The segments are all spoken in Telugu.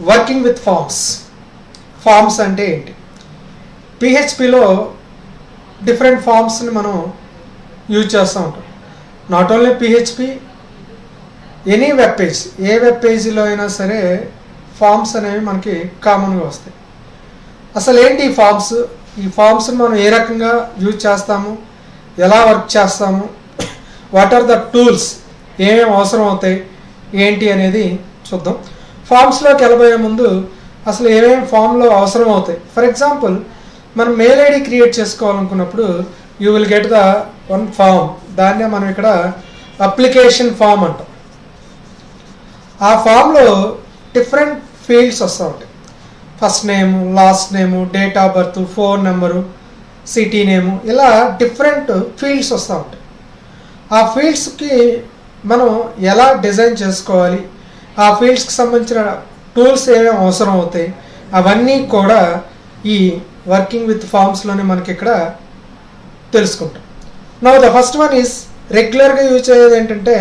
వర్కింగ్ విత్ ఫార్మ్స్ అంటే ఏంటి? పిహెచ్పిలో డిఫరెంట్ ఫార్మ్స్ని మనం యూజ్ చేస్తూ ఉంటాం. Not only PHP, any web page, A web పేజీలో అయినా సరే ఫార్మ్స్ అనేవి మనకి కామన్గా వస్తాయి. అసలు ఏంటి ఈ ఫార్మ్స్ని మనం ఏ రకంగా యూజ్ చేస్తాము, ఎలా వర్క్ చేస్తాము, వాట్ ఆర్ ద టూల్స్, ఏమేమి అవసరం అవుతాయి ఏంటి అనేది చూద్దాం. ఫార్మ్స్లోకి వెళ్ళబోయే ముందు అసలు ఏమేమి ఫామ్లో అవసరం అవుతాయి. ఫర్ ఎగ్జాంపుల్, మనం మెయిల్ ఐడి క్రియేట్ చేసుకోవాలనుకున్నప్పుడు you will get the one form. దాన్నే మనం ఇక్కడ అప్లికేషన్ ఫామ్ అంటాం. ఆ ఫామ్లో డిఫరెంట్ ఫీల్డ్స్ వస్తూ ఉంటాయి. First name, last name, date of birth, phone number, city నేము, ఇలా డిఫరెంట్ ఫీల్డ్స్ వస్తూ ఉంటాయి. ఆ ఫీల్డ్స్కి మనం ఎలా డిజైన్ చేసుకోవాలి, ఆ ఫీల్డ్స్కి సంబంధించిన టూల్స్ ఏమేమి అవసరం అవుతాయి, అవన్నీ కూడా ఈ వర్కింగ్ విత్ ఫార్మ్స్లోనే మనకి ఇక్కడ తెలుసుకుంటాం. Now the first one is రెగ్యులర్గా యూజ్ అయ్యేది ఏంటంటే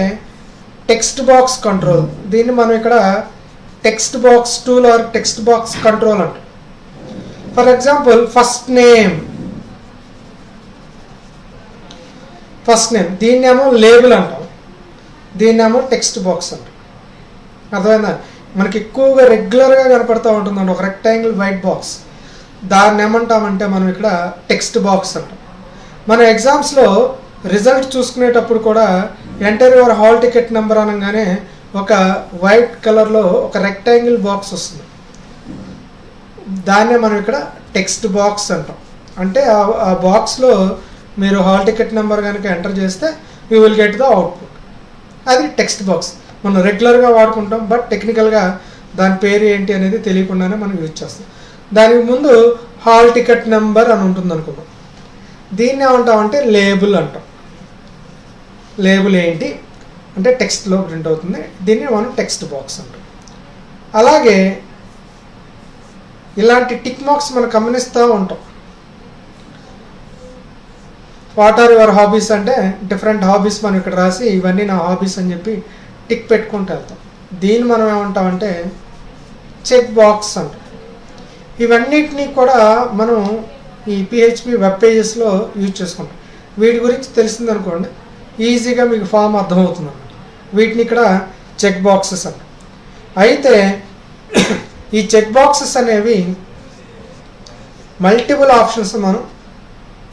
టెక్స్ట్ బాక్స్ కంట్రోల్. దీన్ని మనం ఇక్కడ text box tool or text box control అంటాం. ఫర్ ఎగ్జాంపుల్, ఫస్ట్ నేమ్ దీన్నేమో లేబుల్ అంటాం, దీన్నేమో టెక్స్ట్ బాక్స్ అంటాం. అర్థమైందా? మనకి ఎక్కువగా రెగ్యులర్గా కనపడుతూ ఉంటుందండి ఒక రెక్టాంగిల్ వైట్ బాక్స్. దాన్ని ఏమంటామంటే మనం ఇక్కడ టెక్స్ట్ బాక్స్ అంటాం. మన ఎగ్జామ్స్లో రిజల్ట్ చూసుకునేటప్పుడు కూడా enter your hall ticket number అనగానే ఒక వైట్ కలర్లో ఒక రెక్టాంగిల్ బాక్స్ వస్తుంది. దాన్నే మనం ఇక్కడ టెక్స్ట్ బాక్స్ అంటాం. అంటే ఆ బాక్స్లో మీరు హాల్ టికెట్ నెంబర్ కనుక ఎంటర్ చేస్తే you will get the output. అది టెక్స్ట్ బాక్స్. మనం రెగ్యులర్గా వాడుకుంటాం, బట్ టెక్నికల్గా దాని పేరు ఏంటి అనేది తెలియకుండానే మనం యూజ్ చేస్తాం. దానికి ముందు హాల్ టికెట్ నెంబర్ అని ఉంటుంది అనుకుందాం. దీన్ని ఏమంటామంటే లేబుల్ అంటాం. లేబుల్ ఏంటి అంటే టెక్స్ట్లో ప్రింట్ అవుతుంది, దీన్ని మనం టెక్స్ట్ బాక్స్ అంటాం. అలాగే ఇలాంటి టిక్ మార్క్స్ మనం గమనిస్తూ ఉంటాం. వాట్ ఆర్ యువర్ హాబీస్ అంటే డిఫరెంట్ హాబీస్ మనం ఇక్కడ రాసి ఇవన్నీ నా హాబీస్ అని చెప్పి టిక్ పెట్టుకుంటూ వెళ్తాం. దీన్ని మనం ఏమంటామంటే చెక్ బాక్స్ అంటాం. ఇవన్నిటినీ కూడా మనం ఈ పిహెచ్పి వెబ్ పేజెస్లో యూజ్ చేసుకుంటాం. వీటి గురించి తెలిసిందనుకోండి ఈజీగా మీకు ఫామ్ అర్థమవుతుంది అన్నమాట. వీటిని ఇక్కడ చెక్ బాక్సెస్ అంటాం. అయితే ఈ చెక్ బాక్సెస్ అనేవి మల్టిపుల్ ఆప్షన్స్ మనం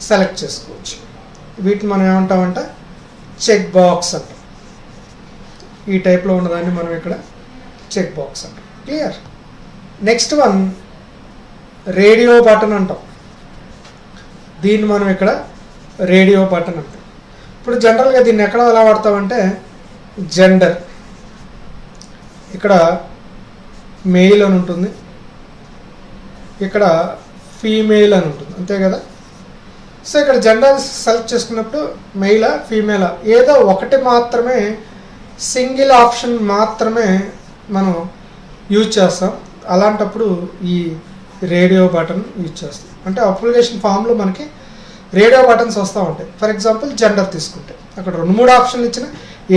సెలెక్ట్ చేసుకోవచ్చు. వీటిని మనం ఏమంటామంటే చెక్ బాక్స్ అంటాం. ఈ టైప్లో ఉన్నదాన్ని మనం ఇక్కడ చెక్ బాక్స్ అంటాం. Clear? Next one radio button అంటాం. దీన్ని మనం ఇక్కడ రేడియో బటన్ అంటాం. ఇప్పుడు జనరల్గా దీన్ని ఎక్కడ ఎలా వాడతామంటే జెండర్, ఇక్కడ మెయిల్ అని ఉంటుంది, ఇక్కడ ఫీమేల్ అని ఉంటుంది, అంతే కదా. సో ఇక్కడ జెండర్ సెలెక్ట్ చేసుకున్నప్పుడు మెయిలా ఫీమేలా ఏదో ఒకటి మాత్రమే, సింగిల్ ఆప్షన్ మాత్రమే మనం యూజ్ చేస్తాం. అలాంటప్పుడు ఈ రేడియో బటన్ యూజ్ చేస్తాం. అంటే అప్లికేషన్ ఫామ్లో మనకి రేడియో బటన్స్ వస్తూ ఉంటాయి. ఫర్ ఎగ్జాంపుల్ జెండర్ తీసుకుంటే అక్కడ 2-3 ఆప్షన్లు ఇచ్చిన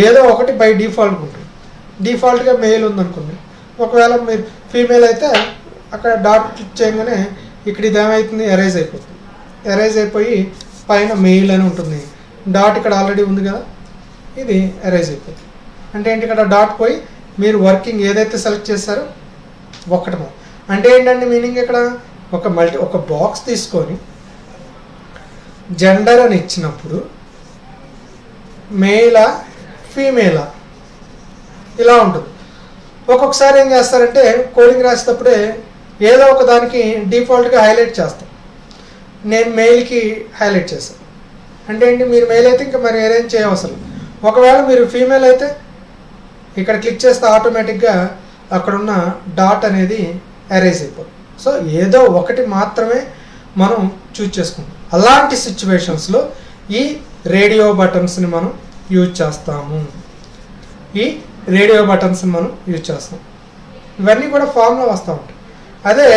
ఏదో ఒకటి బై డిఫాల్ట్ ఉంటుంది. డిఫాల్ట్గా మెయిల్ ఉందనుకోండి, ఒకవేళ మీరు ఫీమేల్ అయితే అక్కడ డాట్ క్లిక్ చేయగానే ఇక్కడ ఇది ఏమవుతుంది, ఎరేజ్ అయిపోతుంది. ఎరేజ్ అయిపోయి పైన మెయిల్ అని ఉంటుంది. డాట్ ఇక్కడ ఆల్రెడీ ఉంది కదా, ఇది ఎరేజ్ అయిపోతుంది. అంటే ఏంటి, ఇక్కడ డాట్ పోయి మీరు వర్కింగ్ ఏదైతే సెలెక్ట్ చేశారో ఒక్కటి అంటే ఏంటంటే మీనింగ్ ఇక్కడ ఒక బాక్స్ తీసుకొని జెండర్ అని ఇచ్చినప్పుడు మేలా ఫీమేలా ఇలా ఉంటుంది. ఒక్కొక్కసారి ఏం చేస్తారంటే కోడింగ్ రాసేటప్పుడే ఏదో ఒక దానికి డిఫాల్ట్గా హైలైట్ చేస్తాం. నేను మెయిల్కి హైలైట్ చేస్తాను. అంటే ఏంటి, మీరు మెయిల్ అయితే ఇంకా మరి అరేంజ్ చేయవసరం. ఒకవేళ మీరు ఫీమేల్ అయితే ఇక్కడ క్లిక్ చేస్తే ఆటోమేటిక్గా అక్కడున్న డాట్ అనేది ఎరేజ్ అయిపోతుంది. సో ఏదో ఒకటి మాత్రమే మనం చూజ్ చేసుకుంటాం. అలాంటి సిచ్యువేషన్స్లో ఈ రేడియో బటన్స్ని మనం యూజ్ చేస్తాము. ఇవన్నీ కూడా ఫామ్లో వస్తూ ఉంటాయి. అదే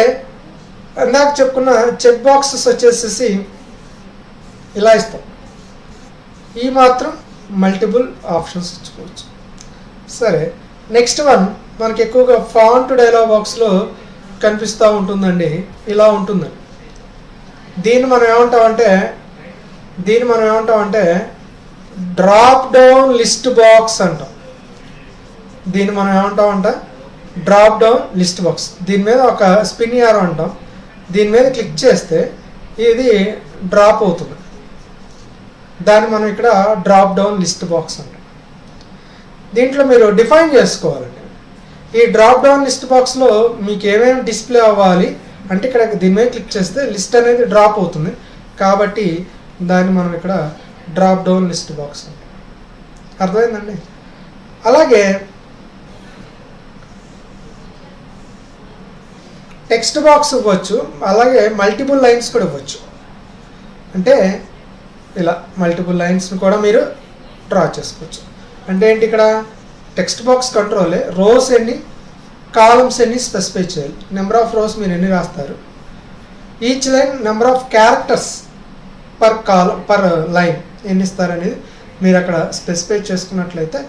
ఇందాక చెప్పుకున్న చెక్ బాక్సెస్ వచ్చేసేసి ఇలా ఇస్తాం. ఈ మాత్రం మల్టిపుల్ ఆప్షన్స్ ఇచ్చుకోవచ్చు. సరే, నెక్స్ట్ వన్ మనకి ఎక్కువగా ఫాంట్ డైలాగ్ బాక్స్లో కనిపిస్తూ ఉంటుందండి. ఇలా ఉంటుందండి. దీన్ని మనం ఏమంటామంటే డ్రాప్ డౌన్ లిస్ట్ బాక్స్ అంటాం. దీన్ని మనం ఏమంటామంటే డ్రాప్ డౌన్ లిస్ట్ బాక్స్. దీని మీద ఒక స్పిన్ యారో అంటాం. దీని మీద క్లిక్ చేస్తే ఇది డ్రాప్ అవుతుంది. దాన్ని మనం ఇక్కడ డ్రాప్ డౌన్ లిస్ట్ బాక్స్ అంటాం. దీంట్లో మీరు డిఫైన్ చేసుకోవాలండి. ఈ డ్రాప్ డౌన్ లిస్ట్ బాక్స్లో మీకు ఏమేమి డిస్ప్లే అవ్వాలి అంటే ఇక్కడ దీని మీద క్లిక్ చేస్తే లిస్ట్ అనేది డ్రాప్ అవుతుంది. కాబట్టి దాన్ని మనం ఇక్కడ డ్రాప్ డౌన్ లిస్ట్ బాక్స్ అంటాం. అర్థమైందండి? అలాగే టెక్స్ట్ బాక్స్ ఇవ్వచ్చు, అలాగే మల్టిపుల్ లైన్స్ కూడా ఇవ్వచ్చు. అంటే ఇలా మల్టిపుల్ లైన్స్ని కూడా మీరు డ్రా చేసుకోవచ్చు. అంటే ఏంటి, ఇక్కడ టెక్స్ట్ బాక్స్ కంట్రోలే రోస్ ఎన్ని కాలమ్స్ ఎన్ని స్పెసిఫై చేయాలి. నెంబర్ ఆఫ్ రోస్ మీరు ఎన్ని రాస్తారు, each line number of characters per line ఎన్ని ఇస్తారనేది మీరు అక్కడ స్పెసిఫై చేసుకున్నట్లయితే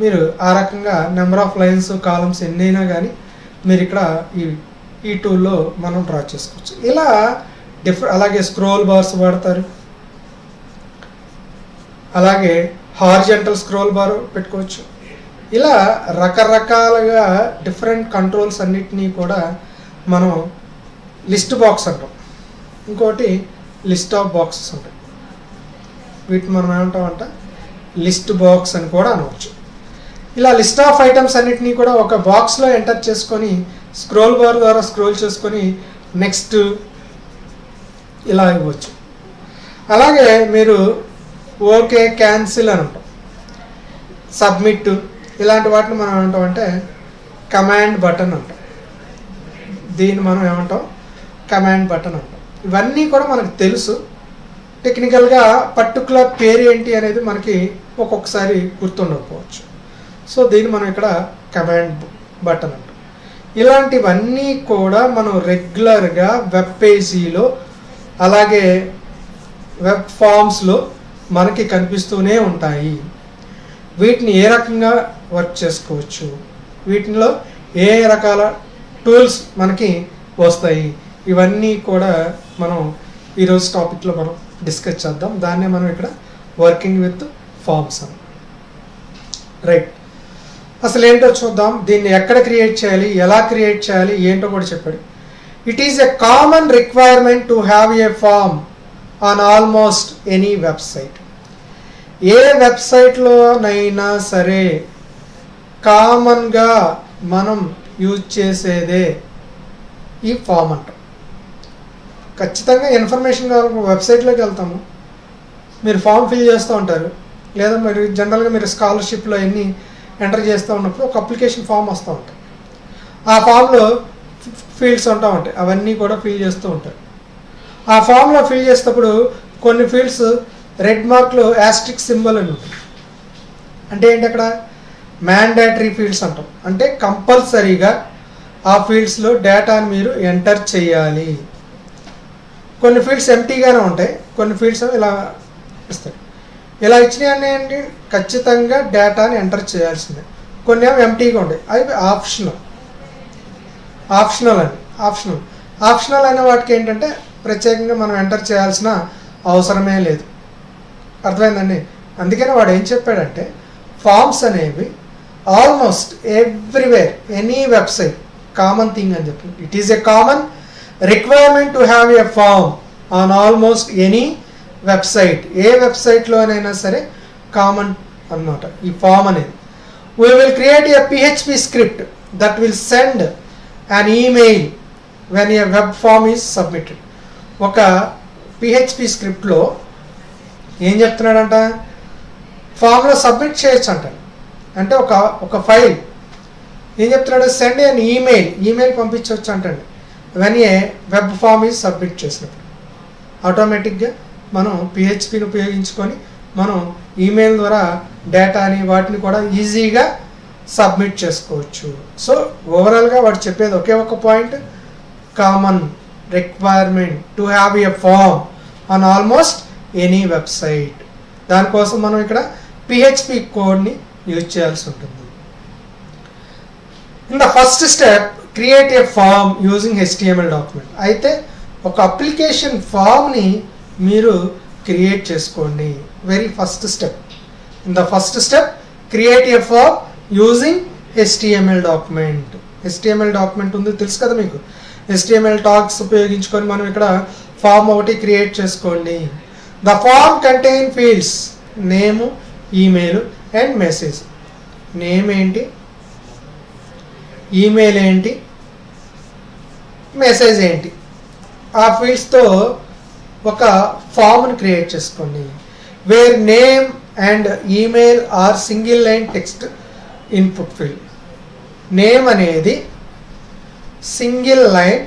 మీరు ఆ రకంగా నెంబర్ ఆఫ్ లైన్స్ కాలమ్స్ ఎన్నైనా కానీ మీరు ఇక్కడ ఈ టూల్లో మనం డ్రా చేసుకోవచ్చు. ఇలా అలాగే స్క్రోల్ బార్స్ వాడతారు, అలాగే హారిజంటల్ స్క్రోల్ బార్ పెట్టుకోవచ్చు. ఇలా రకరకాలుగా డిఫరెంట్ కంట్రోల్స్ అన్నిటినీ కూడా మనం లిస్ట్ బాక్స్ అంటాం. ఇంకోటి లిస్ట్ ఆఫ్ బాక్సెస్ ఉంటాయి. వీటిని మనం ఏమంటామంటే లిస్ట్ బాక్స్ అని కూడా అనవచ్చు. ఇలా లిస్ట్ ఆఫ్ ఐటమ్స్ అన్నిటినీ కూడా ఒక బాక్స్లో ఎంటర్ చేసుకొని స్క్రోల్ బార్ ద్వారా స్క్రోల్ చేసుకొని నెక్స్ట్ ఇలా ఇవ్వచ్చు. అలాగే మీరు ఓకే క్యాన్సిల్ అని అంటాం, సబ్మిట్ ఇలాంటి వాటిని మనం ఏమంటామంటే కమాండ్ బటన్ అంటాం. దీన్ని మనం ఏమంటాం కమాండ్ బటన్ అంటాం. ఇవన్నీ కూడా మనకు తెలుసు. టెక్నికల్గా పర్టికులర్ పేరు ఏంటి అనేది మనకి ఒక్కొక్కసారి గుర్తుండకపోవచ్చు. సో దీన్ని మనం ఇక్కడ కమాండ్ బటన్ అంటాం. ఇలాంటివన్నీ కూడా మనం రెగ్యులర్గా వెబ్ పేజీలో అలాగే వెబ్ ఫామ్స్లో మనకి కనిపిస్తూనే ఉంటాయి. వీటిని ఏ రకంగా వర్క్ చేసుకోవచ్చు, వీటిలో ఏ రకాల టూల్స్ మనకి వస్తాయి, ఇవన్నీ కూడా మనం ఈరోజు టాపిక్లో మనం డిస్కస్ చేద్దాం. దాన్నే మనం ఇక్కడ వర్కింగ్ విత్ ఫామ్స్ అని. రైట్, అసలు ఏంటో చూద్దాం. దీన్ని ఎక్కడ క్రియేట్ చేయాలి, ఎలా క్రియేట్ చేయాలి ఏంటో కూడా చెప్పాడు. It is a common requirement to have a form on almost any website. ఏ వెబ్సైట్లోనైనా సరే కామన్గా మనం యూజ్ చేసేదే ఈ ఫామ్ అంటాం. ఖచ్చితంగా ఇన్ఫర్మేషన్ కావాలి, వెబ్సైట్లోకి వెళ్తాము, మీరు ఫామ్ ఫిల్ చేస్తూ ఉంటారు, లేదా మీరు జనరల్గా మీరు స్కాలర్షిప్లో ఎన్ని ఎంటర్ చేస్తూ ఉన్నప్పుడు ఒక అప్లికేషన్ ఫామ్ వస్తూ ఉంటాయి. ఆ ఫామ్లో ఫీల్డ్స్ ఉంటా ఉంటాయి, అవన్నీ కూడా ఫిల్ చేస్తూ ఉంటారు. ఆ ఫామ్లో ఫిల్ చేసేటప్పుడు కొన్ని ఫీల్డ్స్ రెడ్ మార్క్లో యాస్ట్రిక్ సింబల్ అని ఉంటుంది. అంటే ఏంటి, అక్కడ మ్యాండేటరీ ఫీల్డ్స్ అంటాం. అంటే కంపల్సరీగా ఆ ఫీల్డ్స్లో డేటాని మీరు ఎంటర్ చేయాలి. కొన్ని ఫీల్డ్స్ ఎంటీగానే ఉంటాయి, కొన్ని ఫీల్డ్స్ ఇలా ఇస్తాయి. ఇలా ఇచ్చినవి ఏంటి, ఖచ్చితంగా డేటాని ఎంటర్ చేయాల్సిందే. కొన్ని ఏమో ఎంటీగా ఉంటాయి, అవి ఆప్షనల్ అనే వాటికి ఏంటంటే ప్రత్యేకంగా మనం ఎంటర్ చేయాల్సిన అవసరమే లేదు. అర్థమైందండి? అందుకని వాడు ఏం చెప్పాడంటే ఫామ్స్ అనేవి almost everywhere any website common thing అని చెప్పి. It is a common requirement to have a form on almost any website. ఏ వెబ్సైట్లోనైనా సరే కామన్ అన్నమాట ఈ ఫామ్ అనేది. We will create a PHP script that will send an email when a web form is submitted. ఒక PHP స్క్రిప్ట్లో ఏం చెప్తున్నాడంట, ఫామ్లో సబ్మిట్ చేయొచ్చు అంట. అంటే ఒక ఫైల్ ఏం చెప్తున్నాడు, సెండ్ an ఈమెయిల్ పంపించవచ్చు అంటండి when a web form is submit చేసినప్పుడు. ఆటోమేటిక్గా మనం PHPని ఉపయోగించుకొని మనం ఈమెయిల్ ద్వారా డేటాని వాటిని కూడా ఈజీగా సబ్మిట్ చేసుకోవచ్చు. సో ఓవరాల్గా వాడు చెప్పేది ఒకే ఒక point, common requirement to have a form on almost any website. దానికోసం మనం ఇక్కడ PHP కోడ్ని యూజ్ చేయాల్సి ఉంటుంది. In the first step create a form using HTML document. అయితే ఒక అప్లికేషన్ ఫామ్ని మీరు క్రియేట్ చేసుకోండి. Very first step. In the first step create a form using HTML document. HTML document ఉంది తెలుసు కదా మీకు. HTML టాగ్స్ ఉపయోగించుకొని మనం ఇక్కడ ఫామ్ ఒకటి క్రియేట్ చేసుకోండి. The form contain fields name, email and message. Name ఏంటి, ఈమెయిల్ ఏంటి, మెసేజ్ ఏంటి, ఆ ఫీల్డ్స్తో ఒక ఫామ్ని క్రియేట్ చేసుకోండి. Where name and email are single line text input field. Name అనేది single line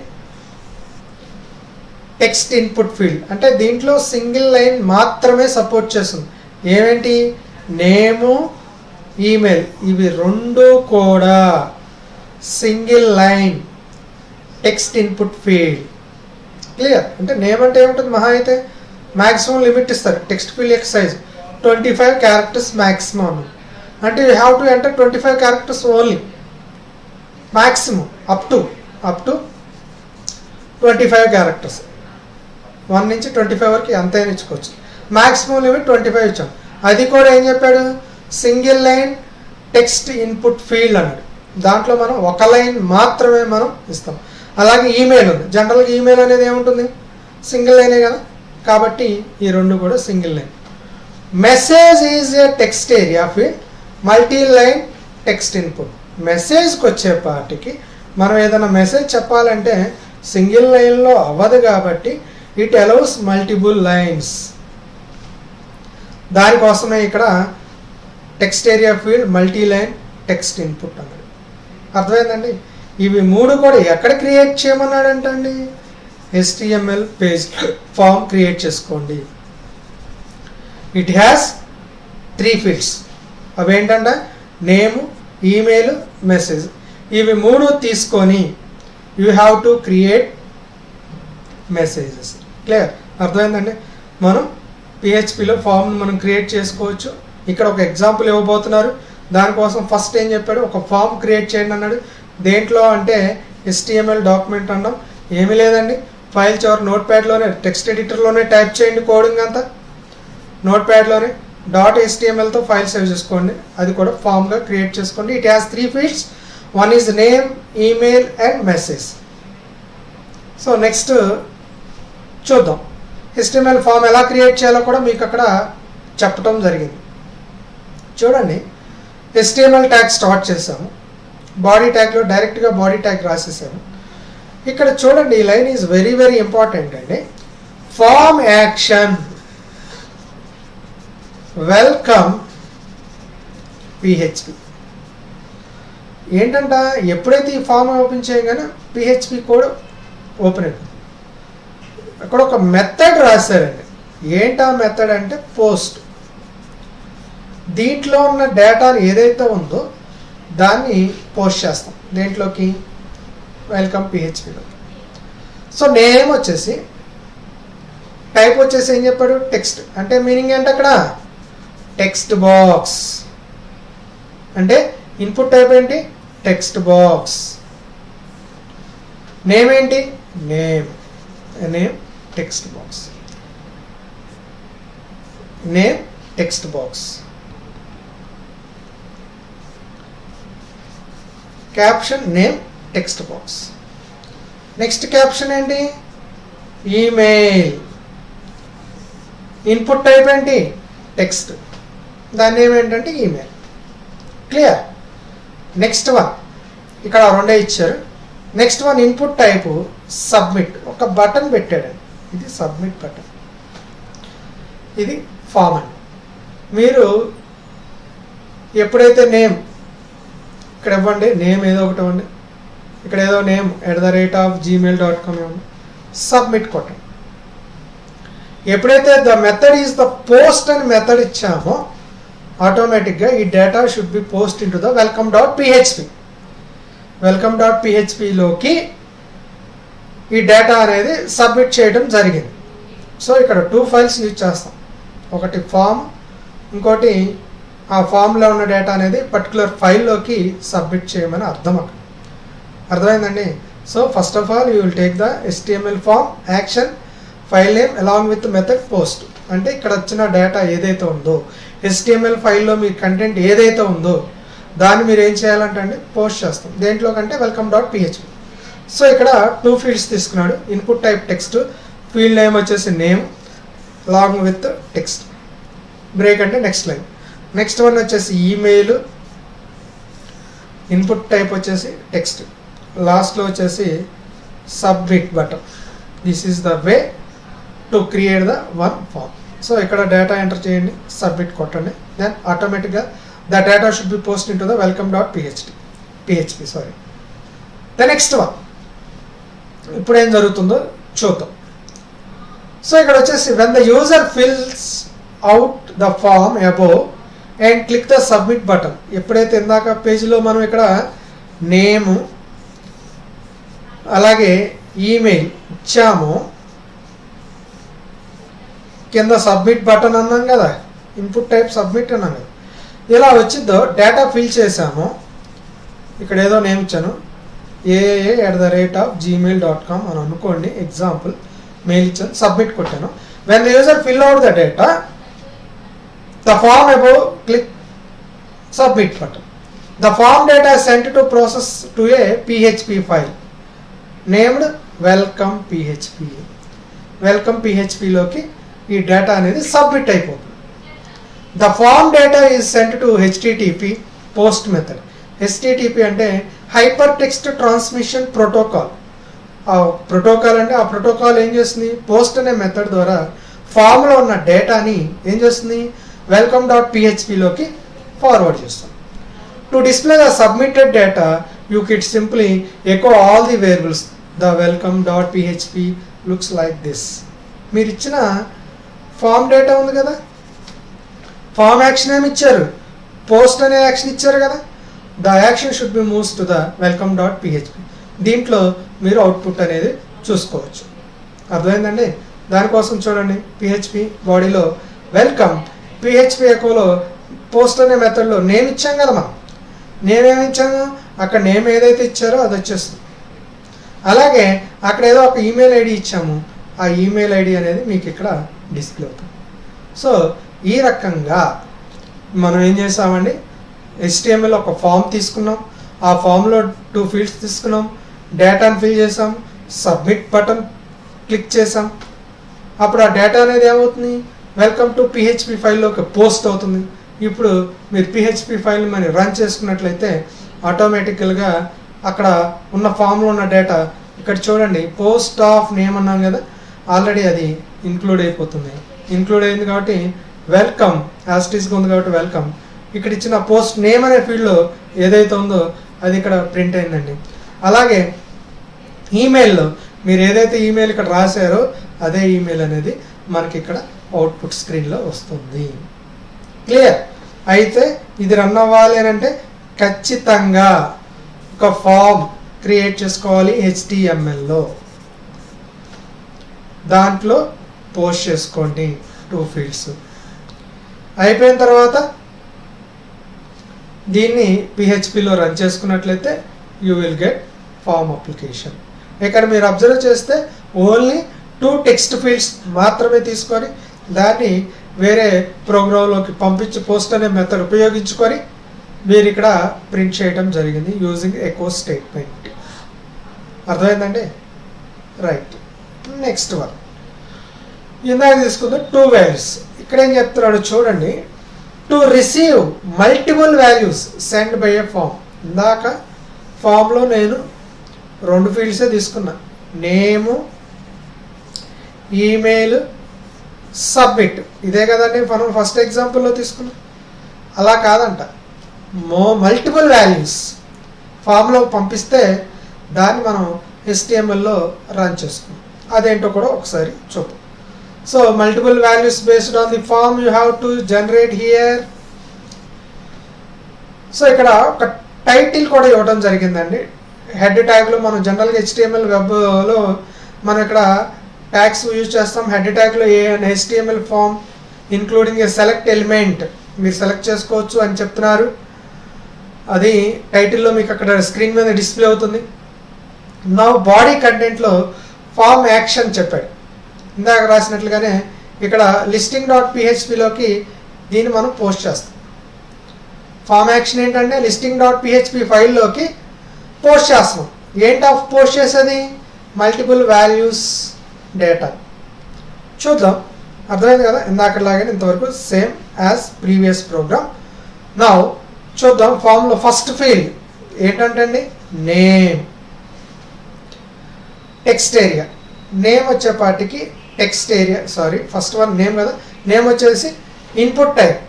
text input field, అంటే దీంట్లో సింగిల్ లైన్ మాత్రమే సపోర్ట్ చేస్తుంది. ఏమేంటి, నేము, ఈమెయిల్, ఇవి రెండు కూడా single line text input field. Clear? అంటే నేమ్ అంటే ఏముంటుంది, మహా అయితే మ్యాక్సిమం లిమిట్ ఇస్తారు. టెక్స్ట్ ఫీల్డ్ యొక్క సైజ్ 25 క్యారెక్టర్స్ మ్యాక్సిమం. అంటే you have to enter 25 characters only. Maximum up to 25 characters. 1 నుంచి 25 వరకు ఎంతైనా ఇచ్చుకోవచ్చు. మ్యాక్సిమం లిమిట్ 25 ఇచ్చాం. అది కూడా ఏం చెప్పాడు, single line text input field అన్నాడు. దాంట్లో మనం ఒక లైన్ మాత్రమే మనం ఇస్తాం. అలాగే ఈమెయిల్ ఉంది. జనరల్గా ఈమెయిల్ అనేది ఏముంటుంది, సింగిల్ లైనే కదా, కాబట్టి ఈ రెండు కూడా single line. Message is a text area field multi line text input. మెసేజ్కి వచ్చేపాటికి మనం ఏదైనా మెసేజ్ చెప్పాలంటే సింగిల్ లైన్లో అవ్వదు కాబట్టి ఇట్ అలౌస్ మల్టిపుల్ లైన్స్. దానికోసమే ఇక్కడ text area field multi line text input అన్నాడు. అర్థమైందండి? ఇవి మూడు కూడా ఎక్కడ క్రియేట్ చేయమన్నాడంటండి, HTML పేజ్ ఫామ్ క్రియేట్ చేసుకోండి. It has 3 fields. అవేంటంటే నేమ్, ఈమెయిల్, మెసేజ్. ఇవి మూడు తీసుకొని you have to create messages. Clear? అర్థమైందండి? మనం PHPలో ఫామ్ని మనం క్రియేట్ చేసుకోవచ్చు. ఇక్కడ ఒక ఎగ్జాంపుల్ ఇవ్వబోతున్నారు. దానికోసం ఫస్ట్ ఏం చెప్పాడు, ఒక ఫామ్ క్రియేట్ చేయండి అన్నాడు. దేంట్లో అంటే HTML డాక్యుమెంట్ అన్నాం. ఏమీ లేదండి, ఫైల్ చివరి నోట్ ప్యాడ్లోనే టెక్స్ట్ ఎడిటర్లోనే టైప్ చేయండి. కోడింగ్ అంతా నోట్ ప్యాడ్లోనే .htmlతో ఫైల్ సేవ్ చేసుకోండి. అది కూడా ఫామ్గా క్రియేట్ చేసుకోండి. It has 3 fields. One is name, email and message. So next చూద్దాం HTML ఫామ్ ఎలా క్రియేట్ చేయాలో కూడా మీకు అక్కడ చెప్పడం జరిగింది. చూడండి, HTML ట్యాగ్ స్టార్ట్ చేసాము. బాడీ ట్యాగ్లో డైరెక్ట్గా బాడీ ట్యాగ్ రాసేసాము. ఇక్కడ చూడండి, ఈ line is very very important అండి. Form action welcome PHP. ఏంటంట, ఎప్పుడైతే ఈ ఫామ్ ఓపెన్ చేయగానే PHP కోడ్ ఓపెన్ అయిపోయింది. అక్కడ ఒక మెథడ్ రాశారండి. ఏంటా మెథడ్ అంటే పోస్ట్. దీంట్లో ఉన్న డేటాని ఏదైతే ఉందో దాన్ని పోస్ట్ చేస్తాం దేంట్లోకి, వెల్కమ్ PHPలో. సో నేమ్ వచ్చేసి, టైప్ వచ్చేసి ఏం చెప్పాడు, టెక్స్ట్. అంటే మీనింగ్ ఏంటి అక్కడ, టెక్స్ట్ బాక్స్. అంటే ఇన్పుట్ టైప్ ఏంటి, టెక్స్ట్ బాక్స్. నేమ్ ఏంటి, name text box. Name text box. Caption name text box. Next caption ఏంటి, ఈమెయిల్. ఇన్పుట్ టైప్ ఏంటి, టెక్స్ట్. దాని నేమ్ ఏంటంటే ఈమెయిల్. క్లియర్? నెక్స్ట్ వన్, ఇక్కడ రెండే ఇచ్చారు. Next one input type submit. ఒక బటన్ పెట్టాడండి, ఇది సబ్మిట్ బటన్. ఇది ఫామ్ అండి. మీరు ఎప్పుడైతే నేమ్ ఇక్కడ ఇవ్వండి, నేమ్ ఏదో ఒకటి ఇవ్వండి. ఇక్కడ ఏదో నేమ్ @gmail.com ఇవ్వండి, సబ్మిట్ కొట్టండి. ఎప్పుడైతే the method is the post అని మెథడ్ ఇచ్చామో ఆటోమేటిక్గా ఈ data should be post in to the welcome.php. welcome.phpలోకి ఈ డేటా అనేది సబ్మిట్ చేయడం జరిగింది. సో ఇక్కడ 2 ఫైల్స్ యూజ్ చేస్తాం. ఒకటి ఫామ్, ఇంకోటి ఆ ఫామ్లో ఉన్న డేటా అనేది పర్టికులర్ ఫైల్లోకి సబ్మిట్ చేయమని అర్థం అక్కడ. అర్థమైందండి. So first of all you will take the HTML form action file name along with method post. అంటే ఇక్కడ వచ్చిన డేటా ఏదైతే ఉందో HTML ఫైల్లో మీ కంటెంట్ ఏదైతే ఉందో దాన్ని మీరు ఏం చేయాలంటే అండి పోస్ట్ చేస్తాం. దేంట్లో కంటే welcome.php. సో ఇక్కడ 2 ఫీల్డ్స్ తీసుకున్నాడు. Input type text, field name వచ్చేసి name along with text, break అంటే నెక్స్ట్ లైన్. నెక్స్ట్ వన్ వచ్చేసి ఈమెయిల్, ఇన్పుట్ టైప్ వచ్చేసి టెక్స్ట్, లాస్ట్లో వచ్చేసి submit button. This is the way to create the one form. So ఇక్కడ డేటా ఎంటర్ చేయండి, సబ్మిట్ కొట్టండి, దెన్ ఆటోమేటిక్గా the data should be post in to the welcome.php. Sorry, the next one ఇప్పుడు ఏం జరుగుతుందో చూద్దాం. సో ఇక్కడ వచ్చేసి when the user fills out the form above and click the submit button. ఎప్పుడైతే ఇందాక పేజీలో మనం ఇక్కడ నేము అలాగే ఈమెయిల్ ఇచ్చామో కింద సబ్మిట్ బటన్ అన్నాం కదా, ఇన్పుట్ టైప్ సబ్మిట్ అన్నాం కదా, ఇలా వచ్చిందో డేటా ఫిల్ చేసాము. ఇక్కడ ఏదో నేమ్ ఇచ్చాను aa@gmail.com అని అనుకోండి, ఎగ్జాంపుల్ మెయిల్ ఇచ్చాను, సబ్మిట్ కొట్టాను. When the user fill out the data the form above click submit button. The form data sent to process to a PHP file named welcome.php. welcome.phpలోకి ఈ డేటా అనేది సబ్మిట్ అయిపోతుంది. The form data is sent to HTTP post method. HTTP అంటే హైపర్ టెక్స్ట్ ట్రాన్స్మిషన్ ప్రోటోకాల్. ఆ ప్రోటోకాల్ అంటే ఆ ప్రోటోకాల్ ఏం చేస్తుంది, పోస్ట్ అనే మెథడ్ ద్వారా ఫామ్లో ఉన్న డేటాని ఏం చేస్తుంది, welcome.phpలోకి ఫార్వర్డ్ చేస్తుంది. To display the submitted data you could simply echo all the variables. The welcome.php looks like this. మీరు ఇచ్చిన ఫామ్ డేటా ఉంది కదా, ఫామ్ యాక్షన్ ఏమి ఇచ్చారు, పోస్ట్ అనే యాక్షన్ ఇచ్చారు కదా, the action should be moves to the welcome.php. దీంట్లో మీరు అవుట్పుట్ అనేది చూసుకోవచ్చు. అర్థమైందండి. దానికోసం చూడండి, PHP బాడీలో వెల్కమ్, PHP ఎకోలో పోస్ట్ అనే మెథడ్లో నేమ్ ఇచ్చాం కదా, మనం నేమ్ ఏమి ఇచ్చాము, అక్కడ నేమ్ ఏదైతే ఇచ్చారో అది వచ్చేస్తుంది. అలాగే అక్కడ ఏదో ఒక ఈమెయిల్ ఐడి ఇచ్చాము, ఆ ఈమెయిల్ ఐడి అనేది మీకు ఇక్కడ డిస్ప్లే అవుతుంది. సో ఈ రకంగా మనం ఏం చేసామండి, HTML ఒక ఫామ్ తీసుకున్నాం, ఆ ఫామ్లో 2 ఫీల్డ్స్ తీసుకున్నాం, డేటాను ఫిల్ చేసాం, సబ్మిట్ బటన్ క్లిక్ చేసాం. అప్పుడు ఆ డేటా అనేది ఏమవుతుంది, welcome.php ఫైల్లోకి పోస్ట్ అవుతుంది. ఇప్పుడు మీరు PHP ఫైల్ మరి రన్ చేసుకున్నట్లయితే ఆటోమేటికల్గా అక్కడ ఉన్న ఫామ్లో ఉన్న డేటా ఇక్కడ చూడండి, పోస్ట్ ఆఫ్ నేమ్ అన్నాం కదా, ఆల్రెడీ అది ఇంక్లూడ్ అయిపోతుంది. ఇంక్లూడ్ అయింది కాబట్టి వెల్కమ్ యాస్టీస్గా ఉంది కాబట్టి వెల్కమ్. ఇక్కడ ఇచ్చిన పోస్ట్ నేమ్ అనే ఫీల్డ్లో ఏదైతే ఉందో అది ఇక్కడ ప్రింట్ అయిందండి. అలాగే ఈమెయిల్లో మీరు ఏదైతే ఈమెయిల్ ఇక్కడ రాశారో అదే ఈమెయిల్ అనేది మనకి ఇక్కడ అవుట్పుట్ స్క్రీన్లో వస్తుంది. క్లియర్. అయితే ఇది రన్ అవ్వాలి అని అంటే ఖచ్చితంగా ఒక ఫామ్ క్రియేట్ చేసుకోవాలి HTMLలో, దాంట్లో పోస్ట్ చేసుకోండి 2 ఫీల్డ్స్. అయిపోయిన తర్వాత దీన్ని PHPలో రన్ చేసుకున్నట్లయితే you will get form application. ఇక్కడ మీరు అబ్జర్వ్ చేస్తే ఓన్లీ 2 టెక్స్ట్ ఫీల్డ్స్ మాత్రమే తీసుకొని దాన్ని వేరే ప్రోగ్రాంలోకి పంపించి పోస్ట్ అనే మెథడ్ ఉపయోగించుకొని మీరు ఇక్కడ ప్రింట్ చేయడం జరిగింది యూజింగ్ ఎకో స్టేట్మెంట్. అర్థమైందండి. రైట్, నెక్స్ట్ వన్ ఇందాక తీసుకుందాం 2 వాల్యూస్. ఇక్కడ ఏం చెప్తున్నాడు చూడండి, to receive multiple values send by a form. ఇందాక ఫామ్లో నేను 2 ఫీల్డ్సే తీసుకున్నా, నేము ఈమెయిల్ సబ్మిట్. ఇదే కదండి మనం ఫస్ట్ ఎగ్జాంపుల్లో తీసుకున్నాం. అలా కాదంట, మల్టిపుల్ వాల్యూస్ ఫామ్లో పంపిస్తే దాన్ని మనం HTMLలో రన్ చేసుకున్నాం. అదేంటో కూడా ఒకసారి చూద్దాం. So multiple values based on the form you have to generate here. So ఇక్కడ ఒక టైటిల్ కూడా ఇవ్వడం జరిగిందండి. హెడ్ ట్యాగ్లో మనం జనరల్గా HTML వెబ్లో మనం ఇక్కడ ట్యాగ్స్ యూజ్ చేస్తాం. హెడ్ ట్యాగ్లో HTML form including a select element మీరు సెలెక్ట్ చేసుకోవచ్చు అని చెప్తున్నారు. అది టైటిల్లో మీకు అక్కడ స్క్రీన్ మీద డిస్ప్లే అవుతుంది. నా బాడీ కంటెంట్లో ఫామ్ యాక్షన్ చెప్పాడు. ఇందాక రాసినట్లుగానే ఇక్కడ లిస్టింగ్ డాట్ పిహెచ్పిలోకి దీన్ని మనం పోస్ట్ చేస్తాం. ఫామ్ యాక్షన్ ఏంటంటే లిస్టింగ్ డాట్ పిహెచ్పి ఫైల్లోకి పోస్ట్ చేస్తున్నాం. ఏంటి పోస్ట్ చేసేది? Multiple values data. చూద్దాం, అర్థమైంది కదా? ఇందాకలాగే ఇంతవరకు same as previous program. Now చూద్దాం. ఫామ్లో ఫస్ట్ ఫీల్డ్ ఏంటంటే అండి నేమ్, టెక్స్ట్ ఏరియా. నేమ్ వచ్చేపాటికి text area, sorry first one name కదా. నేమ్ వచ్చేసి ఇన్పుట్ టైప్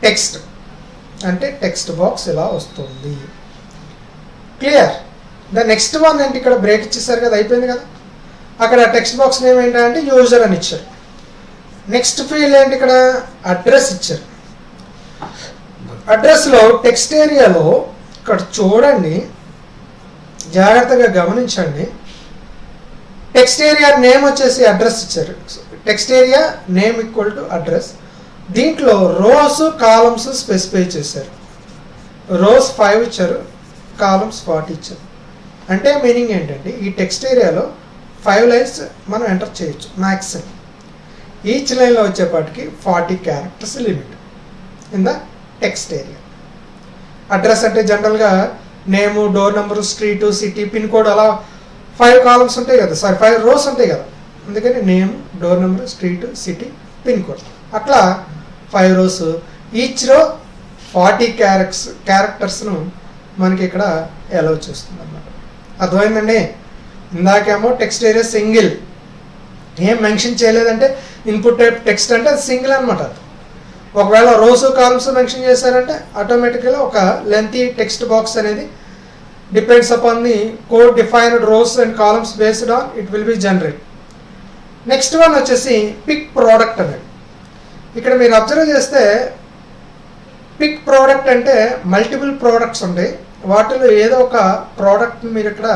టెక్స్ట్, అంటే టెక్స్ట్ బాక్స్ ఇలా వస్తుంది. క్లియర్? ద నెక్స్ట్ వన్ ఏంటి, ఇక్కడ బ్రేక్ ఇచ్చేసారు కదా, అయిపోయింది కదా. అక్కడ టెక్స్ట్ బాక్స్ నేమ్ ఏంటంటే యూజర్ అని ఇచ్చారు. నెక్స్ట్ ఫీల్డ్ ఏంటి, ఇక్కడ అడ్రస్ ఇచ్చారు. అడ్రస్లో టెక్స్ట్ ఏరియాలో ఇక్కడ చూడండి, జాగ్రత్తగా గమనించండి. టెక్స్ట్ ఏరియా నేమ్ వచ్చేసి అడ్రస్ ఇచ్చారు. Text area name equal to address. దీంట్లో రోస్ కాలమ్స్ స్పెసిఫై చేశారు. రోస్ 5 ఇచ్చారు, కాలమ్స్ 40 ఇచ్చారు. అంటే మీనింగ్ ఏంటంటే ఈ టెక్స్ట్ ఏరియాలో 5 లైన్స్ మనం ఎంటర్ చేయొచ్చు మ్యాక్సిమం. ఈచ్ లైన్లో వచ్చేపాటికి 40 characters limit in the text area. Address అంటే జనరల్గా name, door number, street, city, pin code అలా 5 కాలమ్స్ ఉంటాయి కదా, సారీ 5 రోస్ ఉంటాయి కదా. అందుకని name, door number, street, city, pin code అట్లా 5 రోస్. ఈచ్ రో 40 క్యారెక్టర్స్ను మనకి ఇక్కడ అలౌ చేస్తుంది అన్నమాట. అర్థమైందండి? ఇందాకేమో టెక్స్ట్ ఏరియా సింగిల్, ఏం మెన్షన్ చేయలేదంటే ఇన్పుట్ టైప్ టెక్స్ట్ అంటే అది సింగిల్ అనమాట. ఒకవేళ రోస్ కాలమ్స్ మెన్షన్ చేశారంటే ఆటోమేటిక్గా ఒక లెంతీ టెక్స్ట్ బాక్స్ అనేది depends upon the code defined rows and columns based on it will be generate. Next one వచ్చేసి పిక్ ప్రోడక్ట్ అనేది. ఇక్కడ మీరు అబ్జర్వ్ చేస్తే పిక్ ప్రోడక్ట్ అంటే మల్టిపుల్ ప్రోడక్ట్స్ ఉంటాయి, వాటిలో ఏదో ఒక ప్రోడక్ట్ని మీరు ఇక్కడ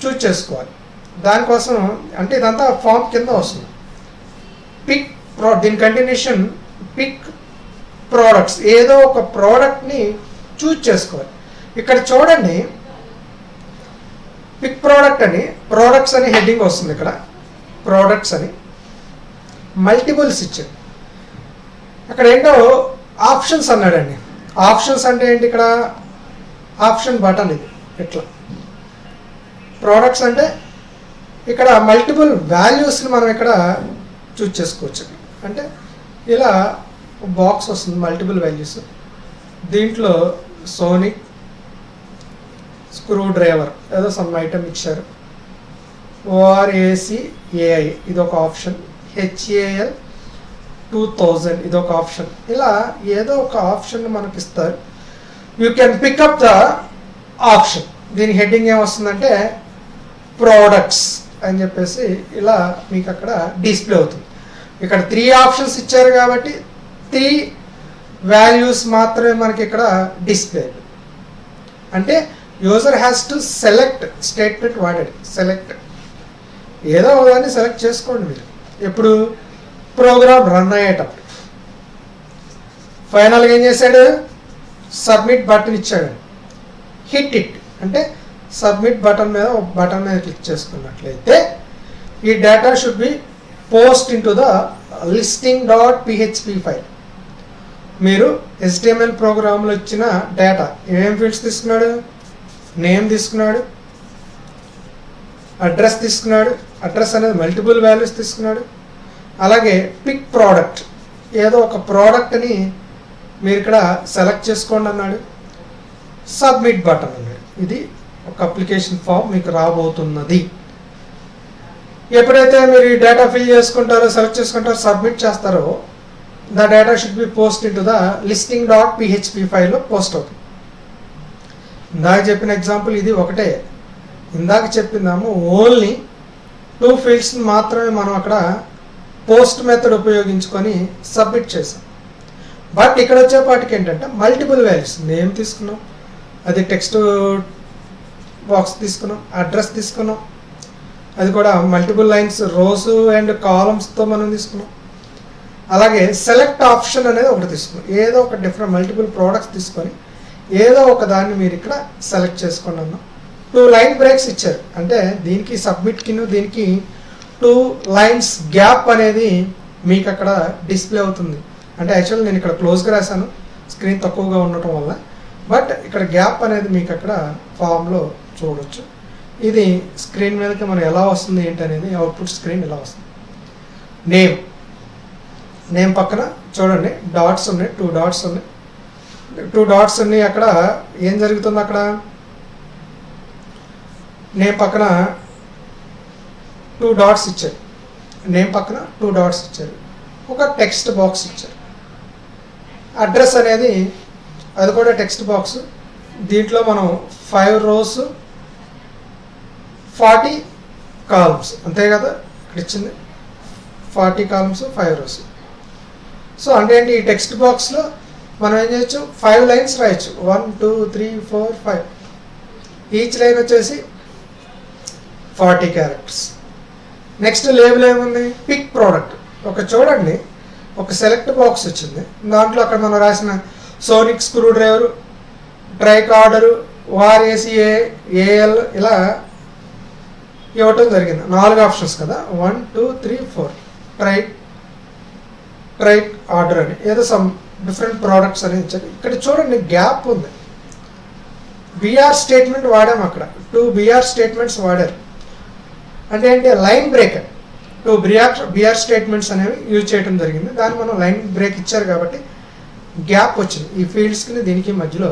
చూజ్ చేసుకోవాలి. దానికోసం అంటే ఇదంతా ఫామ్ కింద వస్తుంది. పిక్ దీని కంటిన్యూషన్ పిక్ ప్రోడక్ట్స్, ఏదో ఒక ప్రోడక్ట్ని చూజ్ చేసుకోవాలి. ఇక్కడ చూడండి, పిక్ ప్రోడక్ట్ అని ప్రోడక్ట్స్ అని హెడ్డింగ్ వస్తుంది. ఇక్కడ ప్రోడక్ట్స్ అని మల్టిపుల్స్ ఇచ్చాడు. అక్కడ ఏంటో ఆప్షన్స్ అన్నాడండి. ఆప్షన్స్ అంటే ఏంటి, ఇక్కడ ఆప్షన్ బటన్ ఇది ఇట్లా. ప్రోడక్ట్స్ అంటే ఇక్కడ మల్టిపుల్ వాల్యూస్ని మనం ఇక్కడ చూజ్ చేసుకోవచ్చు. అంటే ఇలా బాక్స్ వస్తుంది, మల్టిపుల్ వాల్యూస్. దీంట్లో సోనిక్ స్క్రూ డ్రైవర్ ఏదో సమ్ ఐటమ్ ఇచ్చారు. ORACAI ఇదొక ఆప్షన్. HAL 2000 ఇదొక ఆప్షన్. ఇలా ఏదో ఒక ఆప్షన్ మనకి ఇస్తారు. You can pick up the option. దీని హెడ్డింగ్ ఏమొస్తుందంటే ప్రోడక్ట్స్ అని చెప్పేసి ఇలా మీకు అక్కడ డిస్ప్లే అవుతుంది. ఇక్కడ 3 ఆప్షన్స్ ఇచ్చారు కాబట్టి 3 వాల్యూస్ మాత్రమే మనకి ఇక్కడ డిస్ప్లే. అంటే user has to select statement వాడెడ్. Select ఏదో ఒకదాన్ని సెలెక్ట్ చేసుకోండి మీరు ఎప్పుడు ప్రోగ్రామ్ రన్ అయ్యేటప్పుడు. ఫైనల్గా ఏం చేశాడు, సబ్మిట్ బటన్ ఇచ్చాడు. హిట్ ఇట్ అంటే సబ్మిట్ బటన్ మీద క్లిక్ చేసుకున్నట్లయితే ఈ data should be post in to the listing.php file. మీరు HTML ప్రోగ్రాంలో ఇచ్చిన డేటా ఏమేమి ఫీల్డ్స్ తీసుకున్నాడు, నేమ్ తీసుకున్నాడు, అడ్రస్ తీసుకున్నాడు, అడ్రస్ అనేది మల్టిపుల్ వాల్యూస్ తీసుకున్నాడు. అలాగే పిక్ ప్రోడక్ట్, ఏదో ఒక ప్రోడక్ట్ని మీరు ఇక్కడ సెలెక్ట్ చేసుకోండి అన్నాడు. సబ్మిట్ బటన్ అన్నాడు. ఇది ఒక అప్లికేషన్ ఫామ్ మీకు రాబోతున్నది. ఎప్పుడైతే మీరు ఈ డేటా ఫిల్ చేసుకుంటారో, సెలెక్ట్ చేసుకుంటారో, సబ్మిట్ చేస్తారో the data should be post in to the listing.php ఫైల్లో పోస్ట్ అవుతుంది. ఇందాక చెప్పిన ఎగ్జాంపుల్ ఇది ఒకటే. ఇందాక చెప్పిందాము ఓన్లీ 2 ఫీల్డ్స్ని మాత్రమే మనం అక్కడ పోస్ట్ మెథడ్ ఉపయోగించుకొని సబ్మిట్ చేసాం. బట్ ఇక్కడ వచ్చేపాటికి ఏంటంటే మల్టిపుల్ వాల్యూస్, నేమ్ తీసుకున్నాం, అది టెక్స్ట్ బాక్స్ తీసుకున్నాం, అడ్రస్ తీసుకున్నాం, అది కూడా మల్టిపుల్ లైన్స్, రోస్ అండ్ కాలమ్స్తో మనం తీసుకున్నాం. అలాగే సెలెక్ట్ ఆప్షన్ అనేది ఒకటి తీసుకున్నాం. ఏదో ఒక డిఫరెంట్ మల్టిపుల్ ప్రోడక్ట్స్ తీసుకొని ఏదో ఒక దాన్ని మీరు ఇక్కడ సెలెక్ట్ చేసుకోండి అన్నాం. 2 లైన్ బ్రేక్స్ ఇచ్చారు. అంటే దీనికి సబ్మిట్కి దీనికి 2 లైన్స్ గ్యాప్ అనేది మీకు అక్కడ డిస్ప్లే అవుతుంది. అంటే యాక్చువల్లీ నేను ఇక్కడ క్లోజ్గా రాశాను స్క్రీన్ తక్కువగా ఉండటం వల్ల, బట్ ఇక్కడ గ్యాప్ అనేది మీకు అక్కడ ఫామ్లో చూడవచ్చు. ఇది స్క్రీన్ మీదకి మనం ఎలా వస్తుంది ఏంటి అనేది అవుట్పుట్ స్క్రీన్ ఎలా వస్తుంది. నేమ్ పక్కన చూడండి డాట్స్ ఉన్నాయి, 2 డాట్స్ ఉన్నాయి. 2 డాట్స్ ఉన్నాయి. అక్కడ ఏం జరుగుతుంది, అక్కడ నేమ్ పక్కన 2 డాట్స్ ఇచ్చారు. నేమ్ పక్కన 2 డాట్స్ ఇచ్చారు. ఒక టెక్స్ట్ బాక్స్ ఇచ్చారు. అడ్రస్ అనేది అది కూడా టెక్స్ట్ బాక్స్. దీంట్లో మనం 5 rows 40 columns అంతే కదా ఇక్కడ ఇచ్చింది. 40 columns 5 rows. సో అంటే ఏంటి, ఈ టెక్స్ట్ బాక్స్లో మనం ఏం చేయొచ్చు, 5 lines రాయొచ్చు. 1 2 3 4 5. ఈచ్ లైన్ వచ్చేసి 40 characters. నెక్స్ట్ లేబుల్ ఏముంది, పిక్ ప్రోడక్ట్. ఒక చూడండి ఒక సెలెక్ట్ బాక్స్ వచ్చింది. దాంట్లో అక్కడ మనం రాసిన sonic screw driver, tricorder, ORACA, AL ఇలా ఇవ్వటం జరిగింది. 4 ఆప్షన్స్ కదా, 1 2 3 4. ట్రై ఆర్డర్ అని ఏదో సమ్ డిఫరెంట్ ప్రోడక్ట్స్ అని ఇచ్చారు. ఇక్కడ చూడండి గ్యాప్ ఉంది. బిఆర్ స్టేట్మెంట్ వాడాము. అక్కడ 2 బిఆర్ స్టేట్మెంట్స్ వాడారు. అంటే ఏంటి, లైన్ బ్రేక్. 2 బిఆర్ స్టేట్మెంట్స్ అనేవి యూజ్ చేయడం జరిగింది. దాన్ని మనం లైన్ బ్రేక్ ఇచ్చారు కాబట్టి గ్యాప్ వచ్చింది. ఈ ఫీల్డ్స్కి దీనికి మధ్యలో